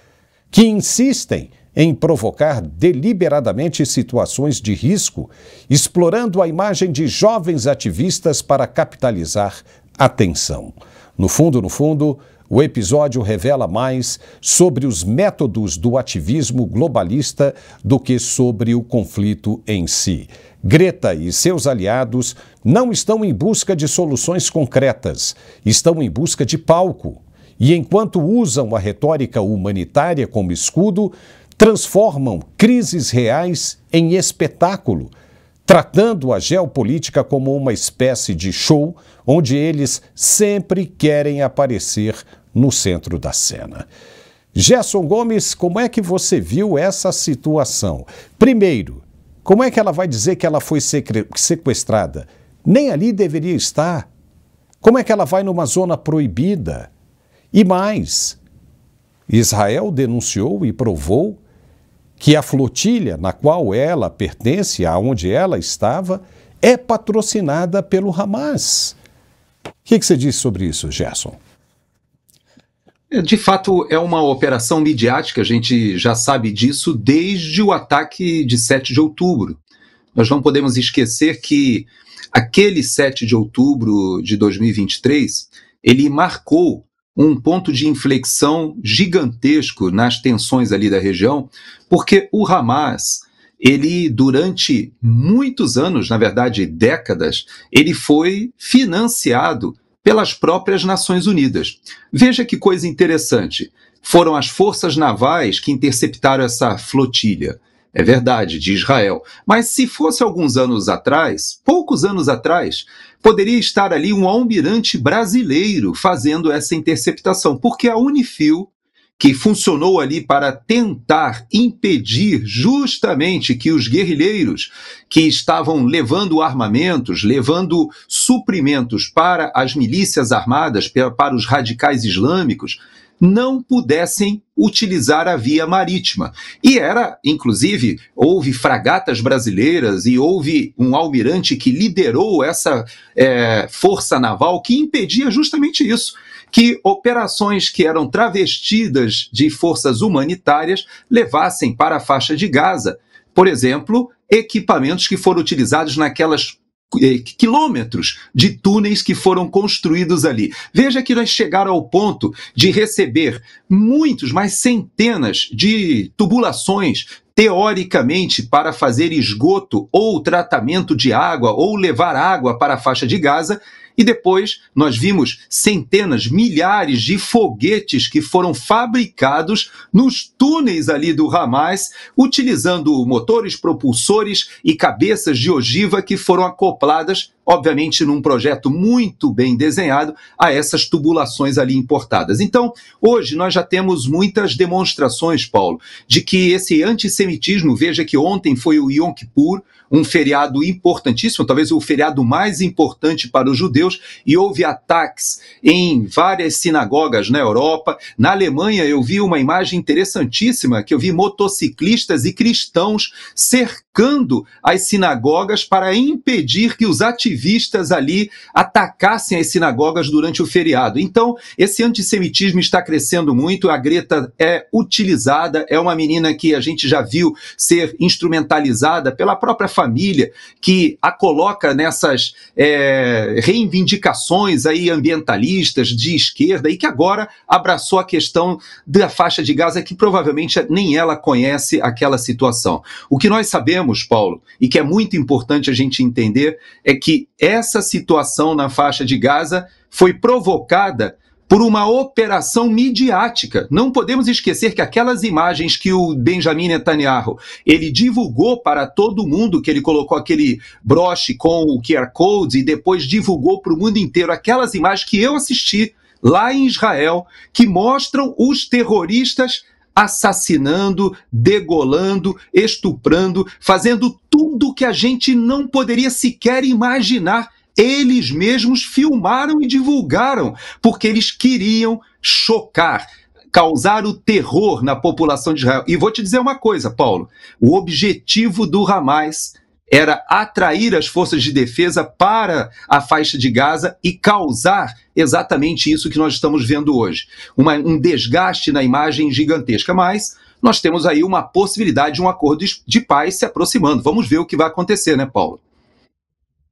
que insistem em provocar deliberadamente situações de risco, explorando a imagem de jovens ativistas para capitalizar atenção. No fundo, o episódio revela mais sobre os métodos do ativismo globalista do que sobre o conflito em si. Greta e seus aliados não estão em busca de soluções concretas, estão em busca de palco. E enquanto usam a retórica humanitária como escudo, transformam crises reais em espetáculo, tratando a geopolítica como uma espécie de show onde eles sempre querem aparecer no centro da cena. Gerson Gomes, como é que você viu essa situação? Primeiro, como é que ela vai dizer que ela foi sequestrada? Nem ali deveria estar. Como é que ela vai numa zona proibida? E mais, Israel denunciou e provou que a flotilha na qual ela pertence, aonde ela estava, é patrocinada pelo Hamas. O que você diz sobre isso, Gerson? De fato, é uma operação midiática, a gente já sabe disso desde o ataque de 7 de outubro. Nós não podemos esquecer que aquele 7 de outubro de 2023, ele marcou um ponto de inflexão gigantesco nas tensões ali da região, porque o Hamas, ele durante muitos anos, na verdade décadas, ele foi financiado pelas próprias Nações Unidas. Veja que coisa interessante, foram as forças navais que interceptaram essa flotilha. É verdade, de Israel. Mas se fosse alguns anos atrás, poucos anos atrás, poderia estar ali um almirante brasileiro fazendo essa interceptação, porque a Unifil, que funcionou ali para tentar impedir justamente que os guerrilheiros que estavam levando armamentos, levando suprimentos para as milícias armadas, para os radicais islâmicos, não pudessem utilizar a via marítima. E inclusive, houve fragatas brasileiras e houve um almirante que liderou essa força naval que impedia justamente isso, que operações que eram travestidas de forças humanitárias levassem para a faixa de Gaza, por exemplo, equipamentos que foram utilizados naquelas quilômetros de túneis que foram construídos ali. Veja que nós chegaram ao ponto de receber muitos, mas centenas de tubulações, teoricamente, para fazer esgoto ou tratamento de água ou levar água para a faixa de Gaza. E depois nós vimos centenas, milhares de foguetes que foram fabricados nos túneis ali do Hamas, utilizando motores propulsores e cabeças de ogiva que foram acopladas, obviamente num projeto muito bem desenhado, a essas tubulações ali importadas. Então, hoje nós já temos muitas demonstrações, Paulo, de que esse antissemitismo, veja que ontem foi o Yom Kippur, um feriado importantíssimo, talvez o feriado mais importante para os judeus, e houve ataques em várias sinagogas na Europa. Na Alemanha eu vi uma imagem interessantíssima, que eu vi motociclistas e cristãos cercando as sinagogas para impedir que os ativistas ali atacassem as sinagogas durante o feriado. Então, esse antissemitismo está crescendo muito, a Greta é utilizada, é uma menina que a gente já viu ser instrumentalizada pela própria família, que a coloca nessas reivindicações aí ambientalistas de esquerda e que agora abraçou a questão da faixa de Gaza, que provavelmente nem ela conhece aquela situação. O que nós sabemos, Paulo, e que é muito importante a gente entender, é que essa situação na faixa de Gaza foi provocada por uma operação midiática. Não podemos esquecer que aquelas imagens que o Benjamin Netanyahu, ele divulgou para todo mundo, que ele colocou aquele broche com o QR Code e depois divulgou para o mundo inteiro, aquelas imagens que eu assisti lá em Israel, que mostram os terroristas assassinando, degolando, estuprando, fazendo tudo que a gente não poderia sequer imaginar. Eles mesmos filmaram e divulgaram, porque eles queriam chocar, causar o terror na população de Israel. E vou te dizer uma coisa, Paulo, o objetivo do Hamas era atrair as forças de defesa para a faixa de Gaza e causar exatamente isso que nós estamos vendo hoje. Um desgaste na imagem gigantesca, mas nós temos aí uma possibilidade de um acordo de paz se aproximando. Vamos ver o que vai acontecer, né, Paulo?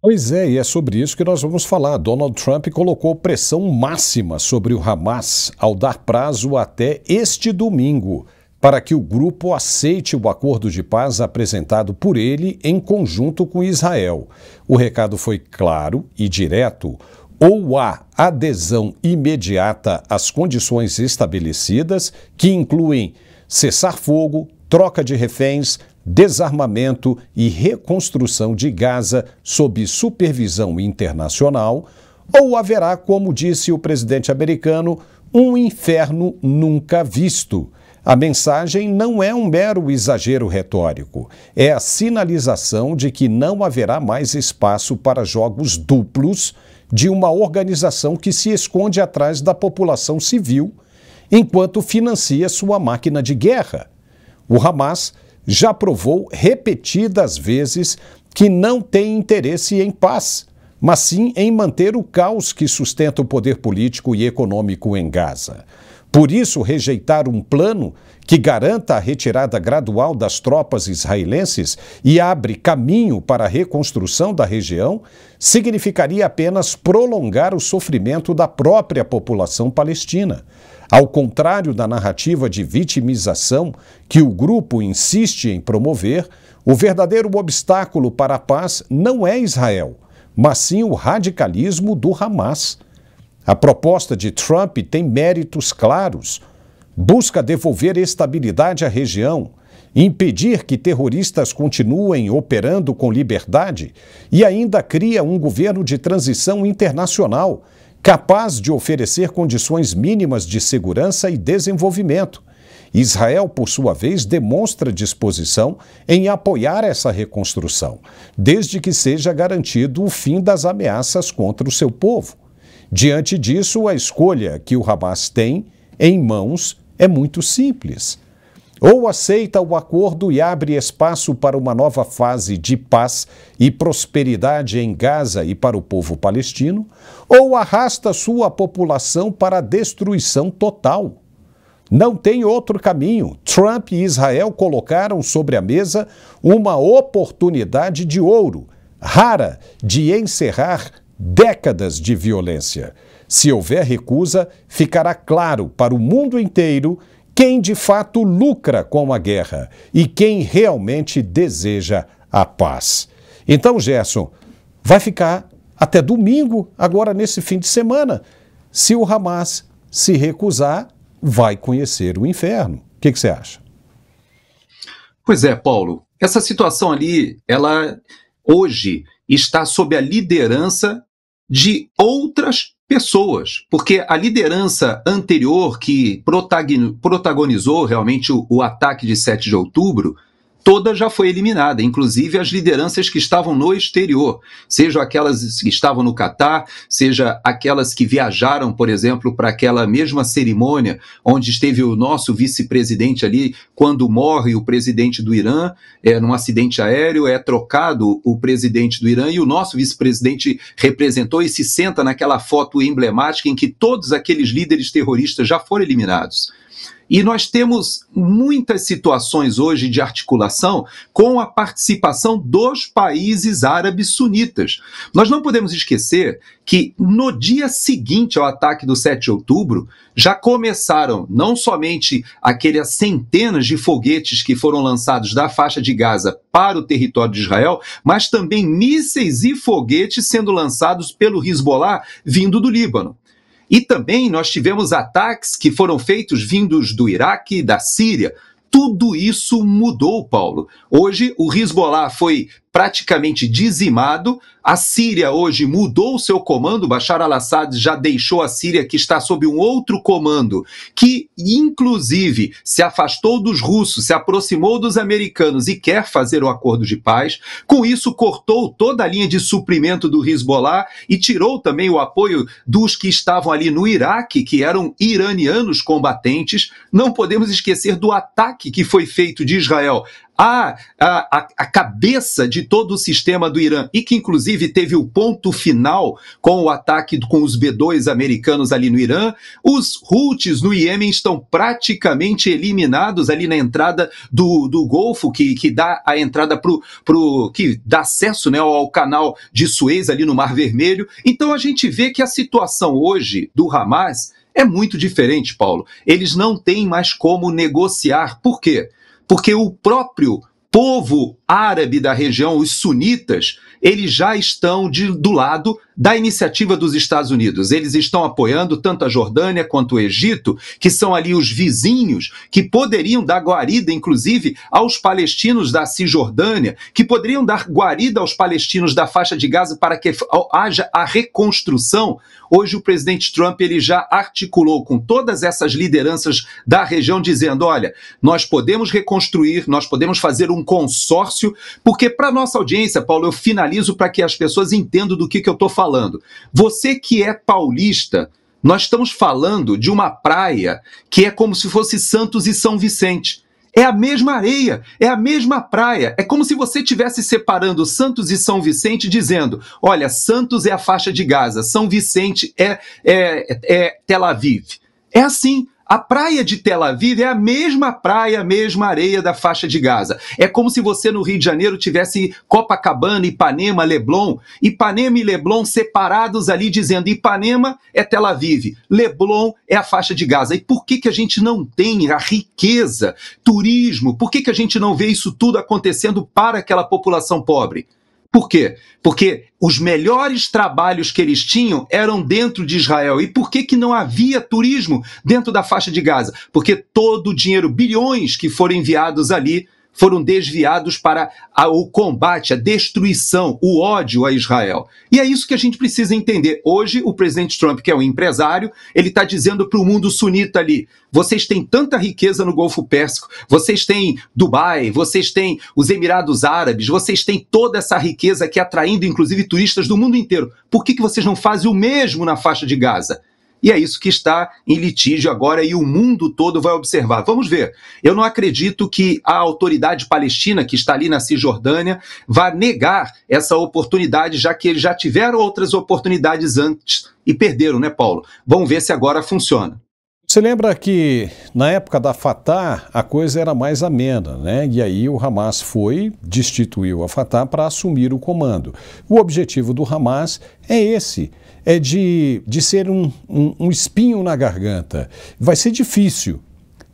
Pois é, e é sobre isso que nós vamos falar. Donald Trump colocou pressão máxima sobre o Hamas ao dar prazo até este domingo para que o grupo aceite o acordo de paz apresentado por ele em conjunto com Israel. O recado foi claro e direto: ou há adesão imediata às condições estabelecidas, que incluem cessar-fogo, troca de reféns, desarmamento e reconstrução de Gaza sob supervisão internacional, ou haverá, como disse o presidente americano, um inferno nunca visto. A mensagem não é um mero exagero retórico, é a sinalização de que não haverá mais espaço para jogos duplos de uma organização que se esconde atrás da população civil enquanto financia sua máquina de guerra. O Hamas já provou repetidas vezes que não tem interesse em paz, mas sim em manter o caos que sustenta o poder político e econômico em Gaza. Por isso, rejeitar um plano que garanta a retirada gradual das tropas israelenses e abre caminho para a reconstrução da região significaria apenas prolongar o sofrimento da própria população palestina. Ao contrário da narrativa de vitimização que o grupo insiste em promover, o verdadeiro obstáculo para a paz não é Israel, mas sim o radicalismo do Hamas. A proposta de Trump tem méritos claros. Busca devolver estabilidade à região, impedir que terroristas continuem operando com liberdade e ainda cria um governo de transição internacional capaz de oferecer condições mínimas de segurança e desenvolvimento. Israel, por sua vez, demonstra disposição em apoiar essa reconstrução, desde que seja garantido o fim das ameaças contra o seu povo. Diante disso, a escolha que o Hamas tem em mãos é muito simples. Ou aceita o acordo e abre espaço para uma nova fase de paz e prosperidade em Gaza e para o povo palestino, ou arrasta sua população para a destruição total. Não tem outro caminho. Trump e Israel colocaram sobre a mesa uma oportunidade de ouro, rara, de encerrar décadas de violência. Se houver recusa, ficará claro para o mundo inteiro quem de fato lucra com a guerra e quem realmente deseja a paz. Então, Gerson, vai ficar até domingo, agora nesse fim de semana. Se o Hamas se recusar, vai conhecer o inferno. O que você acha? Pois é, Paulo. Essa situação ali, ela hoje está sob a liderança de outras pessoas, porque a liderança anterior que protagonizou realmente o ataque de 7 de outubro, toda já foi eliminada, inclusive as lideranças que estavam no exterior, seja aquelas que estavam no Catar, seja aquelas que viajaram, por exemplo, para aquela mesma cerimônia onde esteve o nosso vice-presidente ali, quando morre o presidente do Irã, num acidente aéreo, é trocado o presidente do Irã e o nosso vice-presidente representou e se senta naquela foto emblemática em que todos aqueles líderes terroristas já foram eliminados. E nós temos muitas situações hoje de articulação com a participação dos países árabes sunitas. Nós não podemos esquecer que no dia seguinte ao ataque do 7 de outubro, já começaram não somente aquelas centenas de foguetes que foram lançados da faixa de Gaza para o território de Israel, mas também mísseis e foguetes sendo lançados pelo Hezbollah vindo do Líbano. E também nós tivemos ataques que foram feitos vindos do Iraque e da Síria. Tudo isso mudou, Paulo. Hoje o Hezbollah foi praticamente dizimado, a Síria hoje mudou o seu comando, Bashar al-Assad já deixou a Síria, que está sob um outro comando, que inclusive se afastou dos russos, se aproximou dos americanos e quer fazer o acordo de paz. Com isso cortou toda a linha de suprimento do Hezbollah e tirou também o apoio dos que estavam ali no Iraque, que eram iranianos combatentes. Não podemos esquecer do ataque que foi feito de Israel a cabeça de todo o sistema do Irã, e que inclusive teve o ponto final com o ataque com os B-2 americanos ali no Irã. Os Houthis no Iêmen estão praticamente eliminados ali na entrada do Golfo, que dá a entrada que dá acesso, né, ao canal de Suez ali no Mar Vermelho. Então a gente vê que a situação hoje do Hamas é muito diferente, Paulo. Eles não têm mais como negociar. Por quê? Porque o próprio povo árabe da região, os sunitas, eles já estão do lado da iniciativa dos Estados Unidos. Eles estão apoiando tanto a Jordânia quanto o Egito, que são ali os vizinhos, que poderiam dar guarida, inclusive, aos palestinos da Cisjordânia, que poderiam dar guarida aos palestinos da faixa de Gaza para que haja a reconstrução. Hoje o presidente Trump ele já articulou com todas essas lideranças da região, dizendo, olha, nós podemos reconstruir, nós podemos fazer um consórcio, porque para nossa audiência, Paulo, eu finalizo para que as pessoas entendam do que eu estou falando. Você que é paulista, nós estamos falando de uma praia que é como se fosse Santos e São Vicente. É a mesma areia, é a mesma praia. É como se você estivesse separando Santos e São Vicente, dizendo, olha, Santos é a faixa de Gaza, São Vicente é Tel Aviv. É assim. A praia de Tel Aviv é a mesma praia, a mesma areia da faixa de Gaza. É como se você no Rio de Janeiro tivesse Copacabana, Ipanema, Leblon. Ipanema e Leblon separados ali, dizendo Ipanema é Tel Aviv, Leblon é a faixa de Gaza. E por que a gente não tem a riqueza, turismo? Por que a gente não vê isso tudo acontecendo para aquela população pobre? Por quê? Porque os melhores trabalhos que eles tinham eram dentro de Israel. E por que não havia turismo dentro da faixa de Gaza? Porque todo o dinheiro, bilhões que foram enviados ali, foram desviados para o combate, a destruição, o ódio a Israel. E é isso que a gente precisa entender. Hoje, o presidente Trump, que é um empresário, ele está dizendo para o mundo sunita ali, vocês têm tanta riqueza no Golfo Pérsico, vocês têm Dubai, vocês têm os Emirados Árabes, vocês têm toda essa riqueza aqui atraindo, inclusive, turistas do mundo inteiro. Por que vocês não fazem o mesmo na faixa de Gaza? E é isso que está em litígio agora e o mundo todo vai observar. Vamos ver. Eu não acredito que a autoridade palestina, que está ali na Cisjordânia, vá negar essa oportunidade, já que eles já tiveram outras oportunidades antes e perderam, né, Paulo? Vamos ver se agora funciona. Você lembra que na época da Fatah a coisa era mais amena, né? E aí o Hamas destituiu a Fatah para assumir o comando. O objetivo do Hamas é esse, é de ser um espinho na garganta. Vai ser difícil.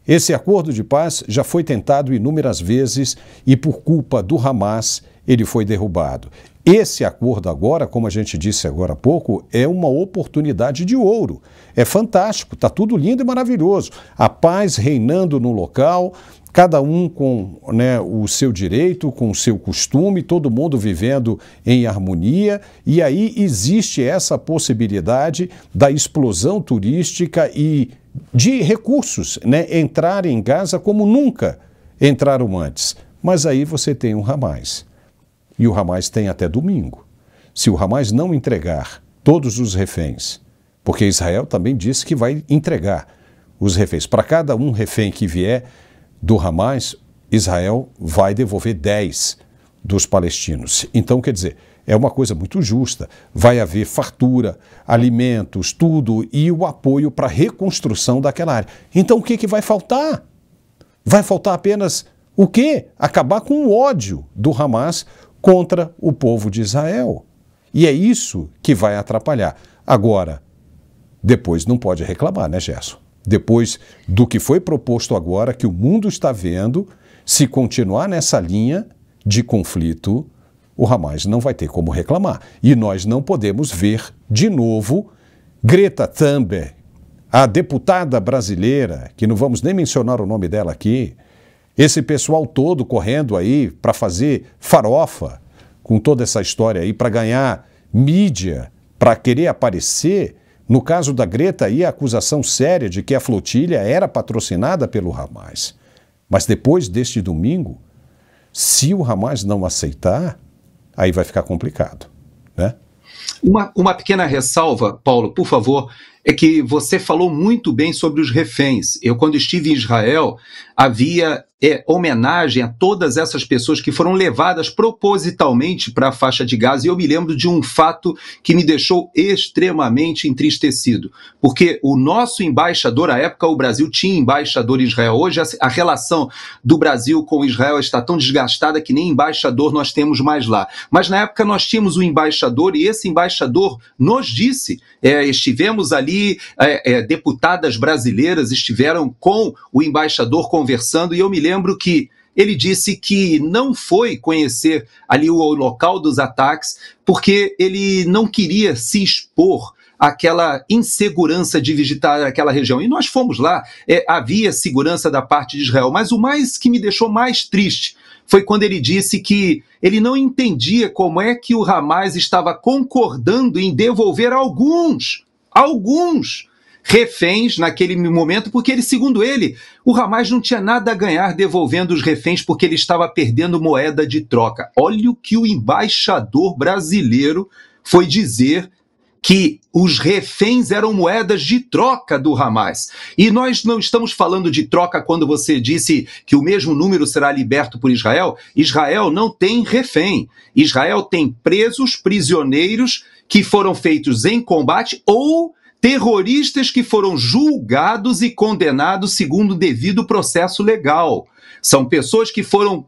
Esse acordo de paz já foi tentado inúmeras vezes e por culpa do Hamas ele foi derrubado. Esse acordo agora, como a gente disse agora há pouco, é uma oportunidade de ouro. É fantástico, está tudo lindo e maravilhoso. A paz reinando no local, cada um com, né, o seu direito, com o seu costume, todo mundo vivendo em harmonia. E aí existe essa possibilidade da explosão turística e de recursos, né, entrarem em Gaza como nunca entraram antes. Mas aí você tem o Hamas. E o Hamas tem até domingo. Se o Hamas não entregar todos os reféns, porque Israel também disse que vai entregar os reféns. Para cada um refém que vier do Hamas, Israel vai devolver 10 dos palestinos. Então, quer dizer, é uma coisa muito justa. Vai haver fartura, alimentos, tudo, e o apoio para a reconstrução daquela área. Então, o que vai faltar? Vai faltar apenas o quê? Acabar com o ódio do Hamas contra o povo de Israel. E é isso que vai atrapalhar. Agora, depois não pode reclamar, né, Gerson? Depois do que foi proposto agora, que o mundo está vendo, se continuar nessa linha de conflito, o Hamas não vai ter como reclamar. E nós não podemos ver de novo Greta Thunberg, a deputada brasileira, que não vamos nem mencionar o nome dela aqui, esse pessoal todo correndo aí para fazer farofa com toda essa história aí, para ganhar mídia, para querer aparecer. No caso da Greta aí, a acusação séria de que a flotilha era patrocinada pelo Hamas. Mas depois deste domingo, se o Hamas não aceitar, aí vai ficar complicado, né? Uma pequena ressalva, Paulo, por favor, é que você falou muito bem sobre os reféns. Eu, quando estive em Israel, havia homenagem a todas essas pessoas que foram levadas propositalmente para a faixa de Gaza, e eu me lembro de um fato que me deixou extremamente entristecido, porque o nosso embaixador, à época o Brasil tinha embaixador em Israel, hoje a relação do Brasil com Israel está tão desgastada que nem embaixador nós temos mais lá, mas na época nós tínhamos um embaixador, e esse embaixador nos disse, estivemos ali, deputadas brasileiras estiveram com o embaixador conversando, e eu me lembro que ele disse que não foi conhecer ali o local dos ataques porque ele não queria se expor àquela insegurança de visitar aquela região. E nós fomos lá, havia segurança da parte de Israel, mas o mais que me deixou mais triste foi quando ele disse que ele não entendia como é que o Hamas estava concordando em devolver alguns reféns naquele momento, porque ele, segundo ele, o Hamas não tinha nada a ganhar devolvendo os reféns porque ele estava perdendo moeda de troca. Olha o que o embaixador brasileiro foi dizer, que os reféns eram moedas de troca do Hamas. E nós não estamos falando de troca quando você disse que o mesmo número será liberto por Israel. Israel não tem refém. Israel tem presos, prisioneiros que foram feitos em combate ou terroristas que foram julgados e condenados segundo o devido processo legal. São pessoas que foram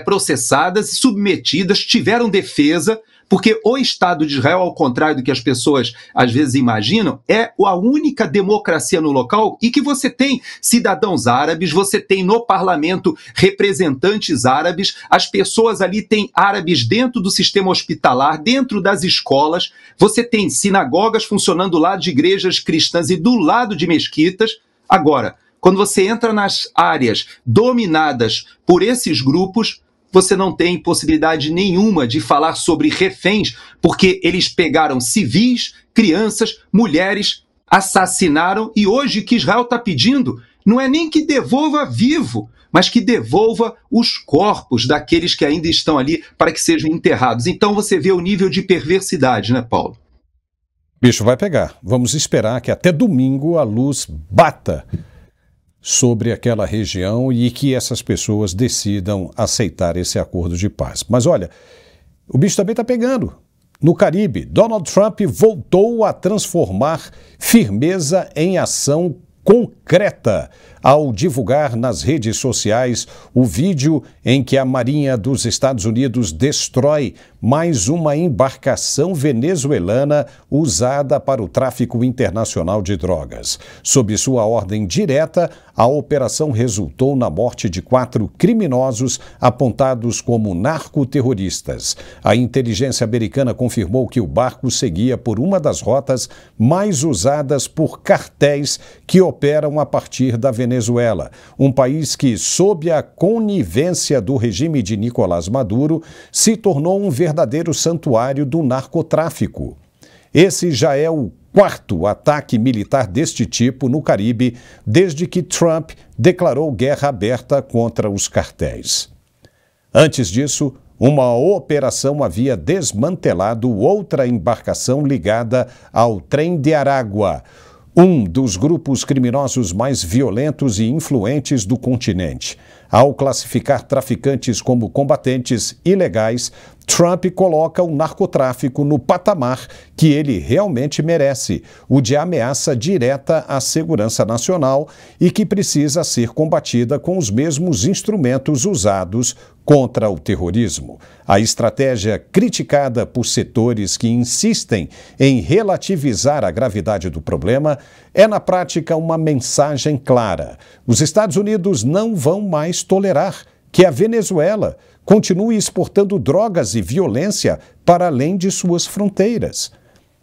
processadas e submetidas, tiveram defesa, porque o Estado de Israel, ao contrário do que as pessoas às vezes imaginam, é a única democracia no local e que você tem cidadãos árabes, você tem no parlamento representantes árabes, as pessoas ali têm árabes dentro do sistema hospitalar, dentro das escolas, você tem sinagogas funcionando do lado de igrejas cristãs e do lado de mesquitas. Agora, Quando você entra nas áreas dominadas por esses grupos, você não tem possibilidade nenhuma de falar sobre reféns, porque eles pegaram civis, crianças, mulheres, assassinaram, e hoje o que Israel está pedindo não é nem que devolva vivo, mas que devolva os corpos daqueles que ainda estão ali para que sejam enterrados. Então você vê o nível de perversidade, né, Paulo? Bicho vai pegar. Vamos esperar que até domingo a luz bata sobre aquela região e que essas pessoas decidam aceitar esse acordo de paz. Mas olha, o bicho também está pegando. No Caribe, Donald Trump voltou a transformar firmeza em ação concreta ao divulgar nas redes sociais o vídeo em que a Marinha dos Estados Unidos destrói mais uma embarcação venezuelana usada para o tráfico internacional de drogas. Sob sua ordem direta, a operação resultou na morte de 4 criminosos apontados como narcoterroristas. A inteligência americana confirmou que o barco seguia por uma das rotas mais usadas por cartéis que operam a partir da Venezuela, um país que, sob a conivência do regime de Nicolás Maduro, se tornou um verdadeiro santuário do narcotráfico. Esse já é o 4º ataque militar deste tipo no Caribe desde que Trump declarou guerra aberta contra os cartéis. Antes disso, uma operação havia desmantelado outra embarcação ligada ao Trem de Aragua, um dos grupos criminosos mais violentos e influentes do continente. Ao classificar traficantes como combatentes ilegais, Trump coloca o narcotráfico no patamar que ele realmente merece, o de ameaça direta à segurança nacional e que precisa ser combatida com os mesmos instrumentos usados contra o terrorismo. A estratégia criticada por setores que insistem em relativizar a gravidade do problema é, na prática, uma mensagem clara. Os Estados Unidos não vão mais tolerar que a Venezuela continue exportando drogas e violência para além de suas fronteiras.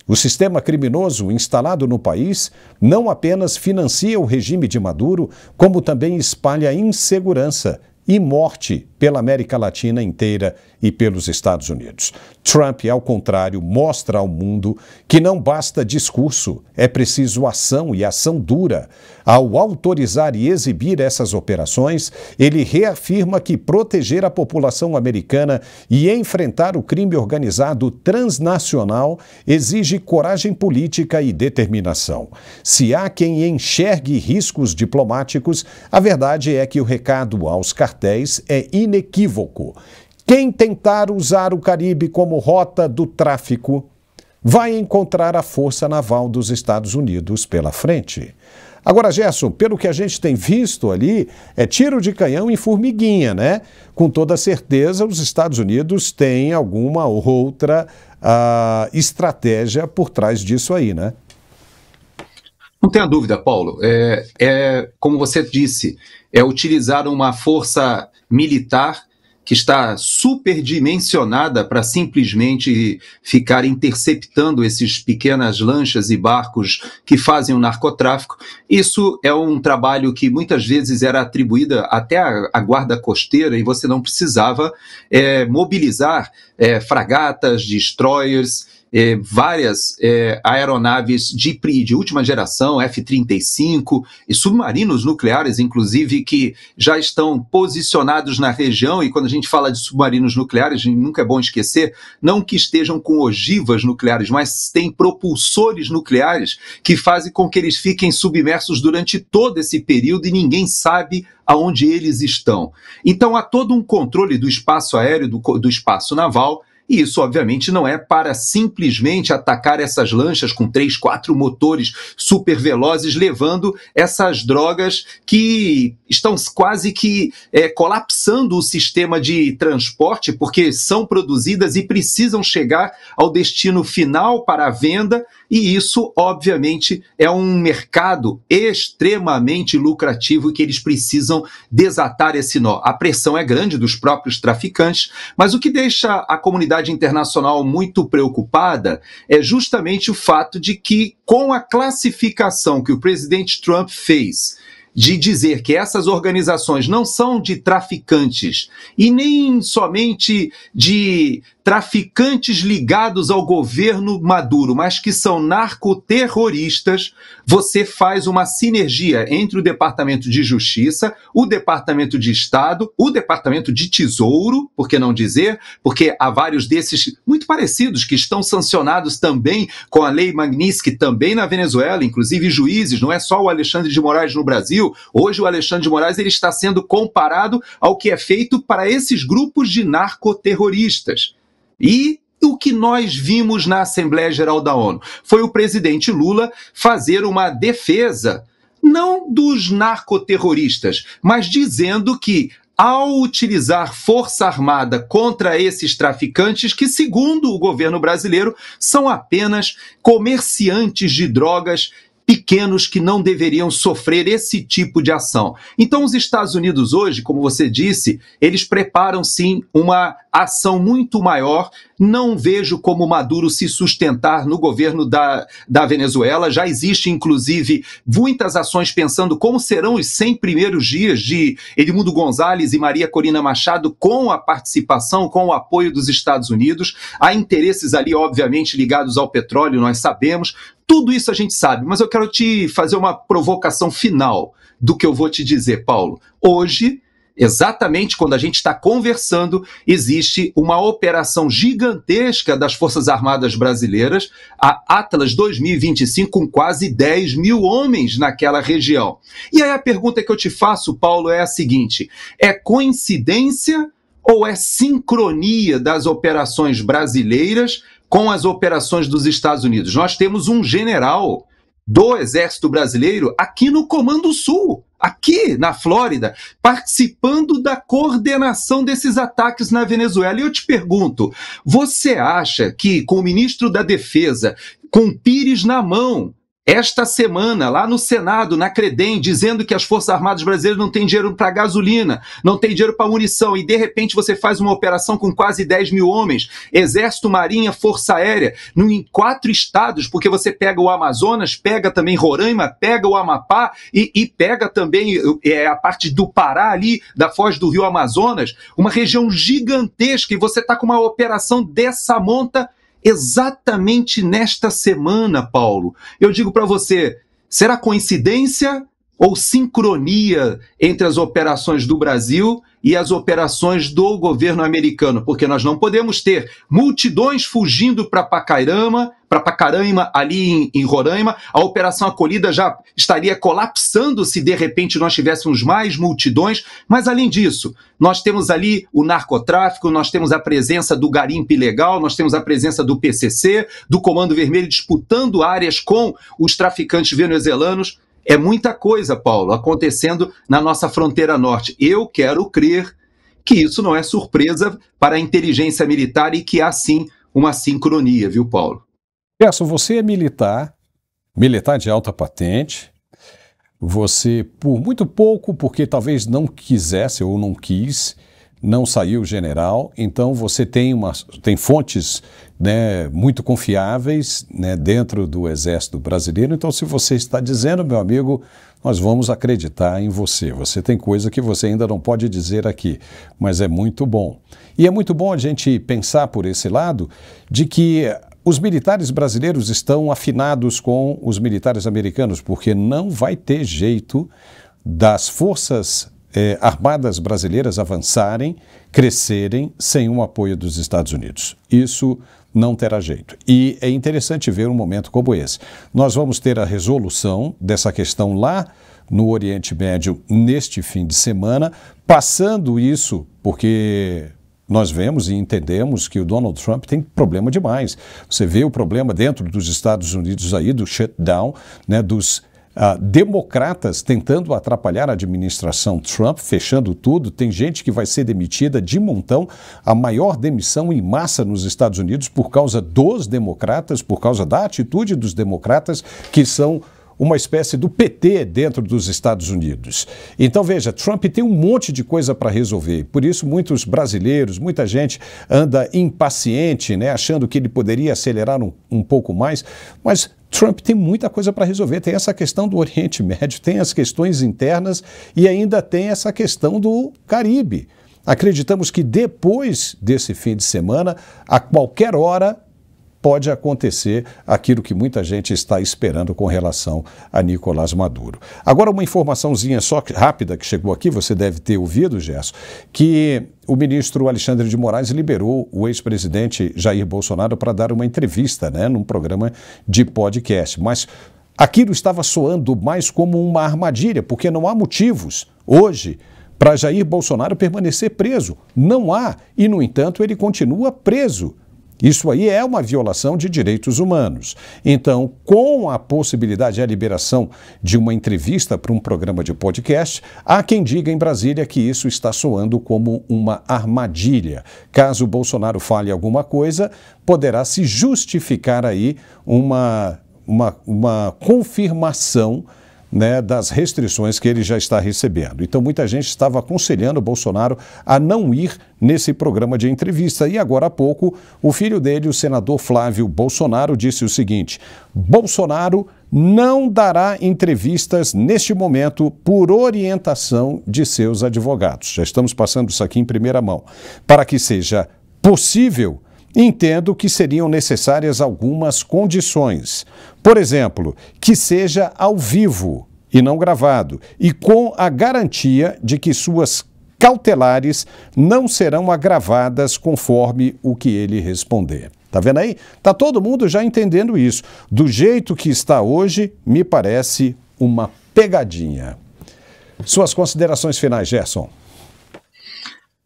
O sistema criminoso instalado no país não apenas financia o regime de Maduro, como também espalha insegurança e morte pela América Latina inteira e pelos Estados Unidos. Trump, ao contrário, mostra ao mundo que não basta discurso, é preciso ação e ação dura. Ao autorizar e exibir essas operações, ele reafirma que proteger a população americana e enfrentar o crime organizado transnacional exige coragem política e determinação. Se há quem enxergue riscos diplomáticos, a verdade é que o recado aos cartéis é inequívoco. Quem tentar usar o Caribe como rota do tráfico vai encontrar a força naval dos Estados Unidos pela frente. Agora, Gerson, pelo que a gente tem visto ali, é tiro de canhão em formiguinha, né? Com toda certeza, os Estados Unidos têm alguma outra estratégia por trás disso aí, né? Não tenha dúvida, Paulo. Como você disse, é utilizar uma força militar que está superdimensionada para simplesmente ficar interceptando esses pequenas lanchas e barcos que fazem o narcotráfico. Isso é um trabalho que muitas vezes era atribuído até à guarda costeira e você não precisava mobilizar fragatas, destroyers, várias aeronaves de última geração, F-35, e submarinos nucleares, inclusive, que já estão posicionados na região. E quando a gente fala de submarinos nucleares, nunca é bom esquecer, não que estejam com ogivas nucleares, mas tem propulsores nucleares que fazem com que eles fiquem submersos durante todo esse período e ninguém sabe aonde eles estão. Então há todo um controle do espaço aéreo, do espaço naval. E isso, obviamente, não é para simplesmente atacar essas lanchas com 3, 4 motores super velozes, levando essas drogas que estão quase que colapsando o sistema de transporte, porque são produzidas e precisam chegar ao destino final para a venda. E isso, obviamente, é um mercado extremamente lucrativo que eles precisam desatar esse nó. A pressão é grande dos próprios traficantes, mas o que deixa a comunidade internacional muito preocupada é justamente o fato de que, com a classificação que o presidente Trump fez de dizer que essas organizações não são de traficantes e nem somente de traficantes ligados ao governo Maduro, mas que são narcoterroristas, você faz uma sinergia entre o Departamento de Justiça, o Departamento de Estado, o Departamento de Tesouro, por que não dizer, porque há vários desses muito parecidos que estão sancionados também com a Lei Magnitsky, também na Venezuela, inclusive juízes, não é só o Alexandre de Moraes no Brasil. Hoje o Alexandre de Moraes ele está sendo comparado ao que é feito para esses grupos de narcoterroristas. E o que nós vimos na Assembleia Geral da ONU foi o presidente Lula fazer uma defesa, não dos narcoterroristas, mas dizendo que ao utilizar força armada contra esses traficantes, que segundo o governo brasileiro são apenas comerciantes de drogas pequenos que não deveriam sofrer esse tipo de ação. Então os Estados Unidos hoje, como você disse, eles preparam sim uma ação muito maior. Não vejo como Maduro se sustentar no governo da Venezuela. Já existe, inclusive, muitas ações pensando como serão os 100 primeiros dias de Edmundo Gonzalez e Maria Corina Machado com a participação, com o apoio dos Estados Unidos. Há interesses ali, obviamente, ligados ao petróleo, nós sabemos. Tudo isso a gente sabe, mas eu quero te fazer uma provocação final do que eu vou te dizer, Paulo. Hoje, exatamente quando a gente está conversando, existe uma operação gigantesca das Forças Armadas Brasileiras, a Atlas 2025, com quase 10 mil homens naquela região. E aí a pergunta que eu te faço, Paulo, é a seguinte: é coincidência ou é sincronia das operações brasileiras com as operações dos Estados Unidos? Nós temos um general do Exército Brasileiro aqui no Comando Sul, aqui na Flórida, participando da coordenação desses ataques na Venezuela. E eu te pergunto, você acha que com o ministro da Defesa, com Pires na mão, esta semana, lá no Senado, na Credem, dizendo que as Forças Armadas Brasileiras não têm dinheiro para gasolina, não tem dinheiro para munição, e de repente você faz uma operação com quase 10 mil homens, Exército, Marinha, Força Aérea, em 4 estados, porque você pega o Amazonas, pega também Roraima, pega o Amapá e pega também a parte do Pará ali, da foz do rio Amazonas, uma região gigantesca, e você está com uma operação dessa monta exatamente nesta semana, Paulo. Eu digo para você, será coincidência ou sincronia entre as operações do Brasil e as operações do governo americano? Porque nós não podemos ter multidões fugindo para Pacaraima, ali em Roraima. A Operação Acolhida já estaria colapsando se de repente nós tivéssemos mais multidões. Mas além disso, nós temos ali o narcotráfico, nós temos a presença do garimpo ilegal, nós temos a presença do PCC, do Comando Vermelho disputando áreas com os traficantes venezuelanos. É muita coisa, Paulo, acontecendo na nossa fronteira norte. Eu quero crer que isso não é surpresa para a inteligência militar e que há sim uma sincronia, viu, Paulo? Gerson, você é militar de alta patente. Você, por muito pouco, porque talvez não quisesse ou não quis, não saiu general, então você tem fontes, né, muito confiáveis, né, dentro do Exército Brasileiro. Então, se você está dizendo, meu amigo, nós vamos acreditar em você. Você tem coisa que você ainda não pode dizer aqui, mas é muito bom. E é muito bom a gente pensar por esse lado de que os militares brasileiros estão afinados com os militares americanos, porque não vai ter jeito das forças armadas brasileiras avançarem, crescerem sem o apoio dos Estados Unidos. Isso não terá jeito. E é interessante ver um momento como esse. Nós vamos ter a resolução dessa questão lá no Oriente Médio neste fim de semana, passando isso porque nós vemos e entendemos que o Donald Trump tem problema demais. Você vê o problema dentro dos Estados Unidos aí, do shutdown, né, dos democratas tentando atrapalhar a administração Trump, fechando tudo. Tem gente que vai ser demitida de montão, a maior demissão em massa nos Estados Unidos por causa dos democratas, por causa da atitude dos democratas, que são uma espécie do PT dentro dos Estados Unidos. Então, veja, Trump tem um monte de coisa para resolver. Por isso, muitos brasileiros, muita gente anda impaciente, né, achando que ele poderia acelerar um pouco mais. Mas Trump tem muita coisa para resolver. Tem essa questão do Oriente Médio, tem as questões internas e ainda tem essa questão do Caribe. Acreditamos que depois desse fim de semana, a qualquer hora, pode acontecer aquilo que muita gente está esperando com relação a Nicolás Maduro. Agora, uma informaçãozinha só rápida que chegou aqui, você deve ter ouvido, Gerson, que o ministro Alexandre de Moraes liberou o ex-presidente Jair Bolsonaro para dar uma entrevista, né, num programa de podcast. Mas aquilo estava soando mais como uma armadilha, porque não há motivos hoje para Jair Bolsonaro permanecer preso. Não há, e no entanto ele continua preso. Isso aí é uma violação de direitos humanos. Então, com a possibilidade e a liberação de uma entrevista para um programa de podcast, há quem diga em Brasília que isso está soando como uma armadilha. Caso o Bolsonaro fale alguma coisa, poderá se justificar aí uma confirmação, né, das restrições que ele já está recebendo. Então, muita gente estava aconselhando o Bolsonaro a não ir nesse programa de entrevista. E agora há pouco, o filho dele, o senador Flávio Bolsonaro, disse o seguinte: Bolsonaro não dará entrevistas neste momento por orientação de seus advogados. Já estamos passando isso aqui em primeira mão. Para que seja possível, entendo que seriam necessárias algumas condições. Por exemplo, que seja ao vivo e não gravado, e com a garantia de que suas cautelares não serão agravadas conforme o que ele responder. Tá vendo aí? Tá todo mundo já entendendo isso. Do jeito que está hoje, me parece uma pegadinha. Suas considerações finais, Gerson.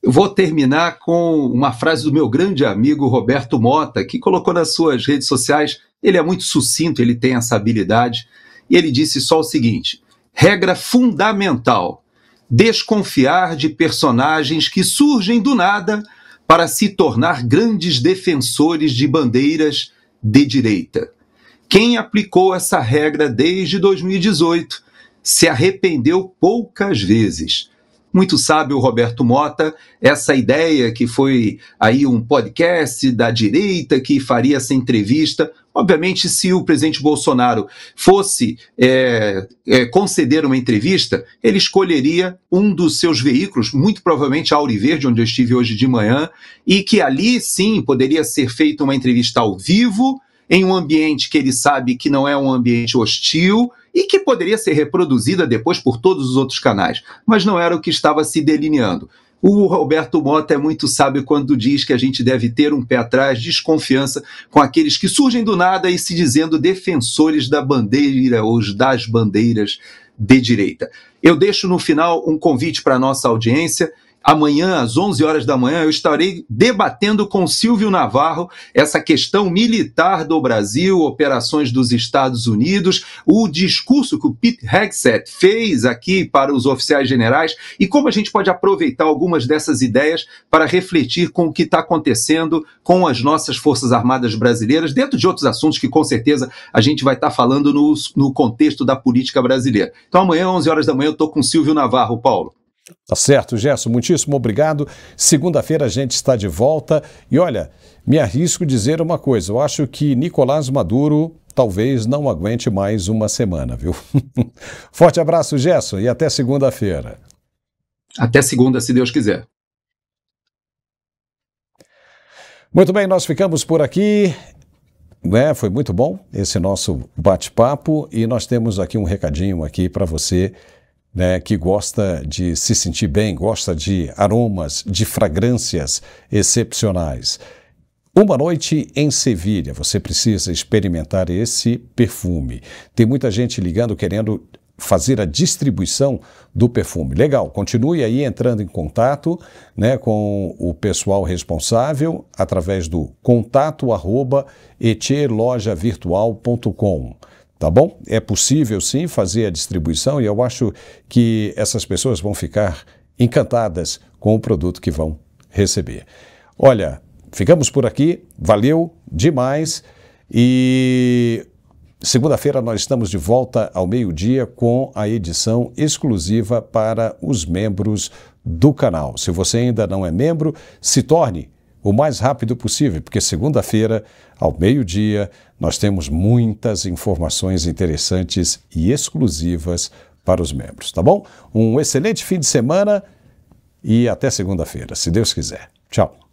Eu vou terminar com uma frase do meu grande amigo Roberto Mota, que colocou nas suas redes sociais. Ele é muito sucinto, ele tem essa habilidade, e ele disse só o seguinte: regra fundamental, desconfiar de personagens que surgem do nada para se tornar grandes defensores de bandeiras de direita. Quem aplicou essa regra desde 2018 se arrependeu poucas vezes. Muito sábio o Roberto Mota, essa ideia que foi aí um podcast da direita que faria essa entrevista. Obviamente, se o presidente Bolsonaro fosse conceder uma entrevista, ele escolheria um dos seus veículos, muito provavelmente a Auriverde, onde eu estive hoje de manhã, e que ali sim poderia ser feita uma entrevista ao vivo, em um ambiente que ele sabe que não é um ambiente hostil e que poderia ser reproduzida depois por todos os outros canais, mas não era o que estava se delineando. O Roberto Mota é muito sábio quando diz que a gente deve ter um pé atrás, desconfiança com aqueles que surgem do nada e se dizendo defensores da bandeira ou das bandeiras de direita. Eu deixo no final um convite para a nossa audiência. Amanhã, às 11 horas da manhã, eu estarei debatendo com Silvio Navarro essa questão militar do Brasil, operações dos Estados Unidos, o discurso que o Pete Hegseth fez aqui para os oficiais generais e como a gente pode aproveitar algumas dessas ideias para refletir com o que está acontecendo com as nossas Forças Armadas brasileiras, dentro de outros assuntos que com certeza a gente vai estar falando no contexto da política brasileira. Então amanhã, 11 horas da manhã, eu estou com Silvio Navarro, Paulo. Tá certo, Gerson, muitíssimo obrigado. Segunda-feira a gente está de volta e olha, me arrisco dizer uma coisa, eu acho que Nicolás Maduro talvez não aguente mais uma semana, viu? Forte abraço, Gerson, e até segunda-feira. Até segunda, se Deus quiser. Muito bem, nós ficamos por aqui. Foi muito bom esse nosso bate-papo e nós temos aqui um recadinho aqui para você, que gosta de se sentir bem, gosta de aromas, de fragrâncias excepcionais. Uma noite em Sevilha, você precisa experimentar esse perfume. Tem muita gente ligando querendo fazer a distribuição do perfume. Legal, continue aí entrando em contato, com o pessoal responsável através do contato@etielojavirtual.com. Tá bom? É possível sim fazer a distribuição e eu acho que essas pessoas vão ficar encantadas com o produto que vão receber. Olha, ficamos por aqui, valeu demais e segunda-feira nós estamos de volta ao meio-dia com a edição exclusiva para os membros do canal. Se você ainda não é membro, se torne o mais rápido possível, porque segunda-feira, ao meio-dia, nós temos muitas informações interessantes e exclusivas para os membros, tá bom? Um excelente fim de semana e até segunda-feira, se Deus quiser. Tchau.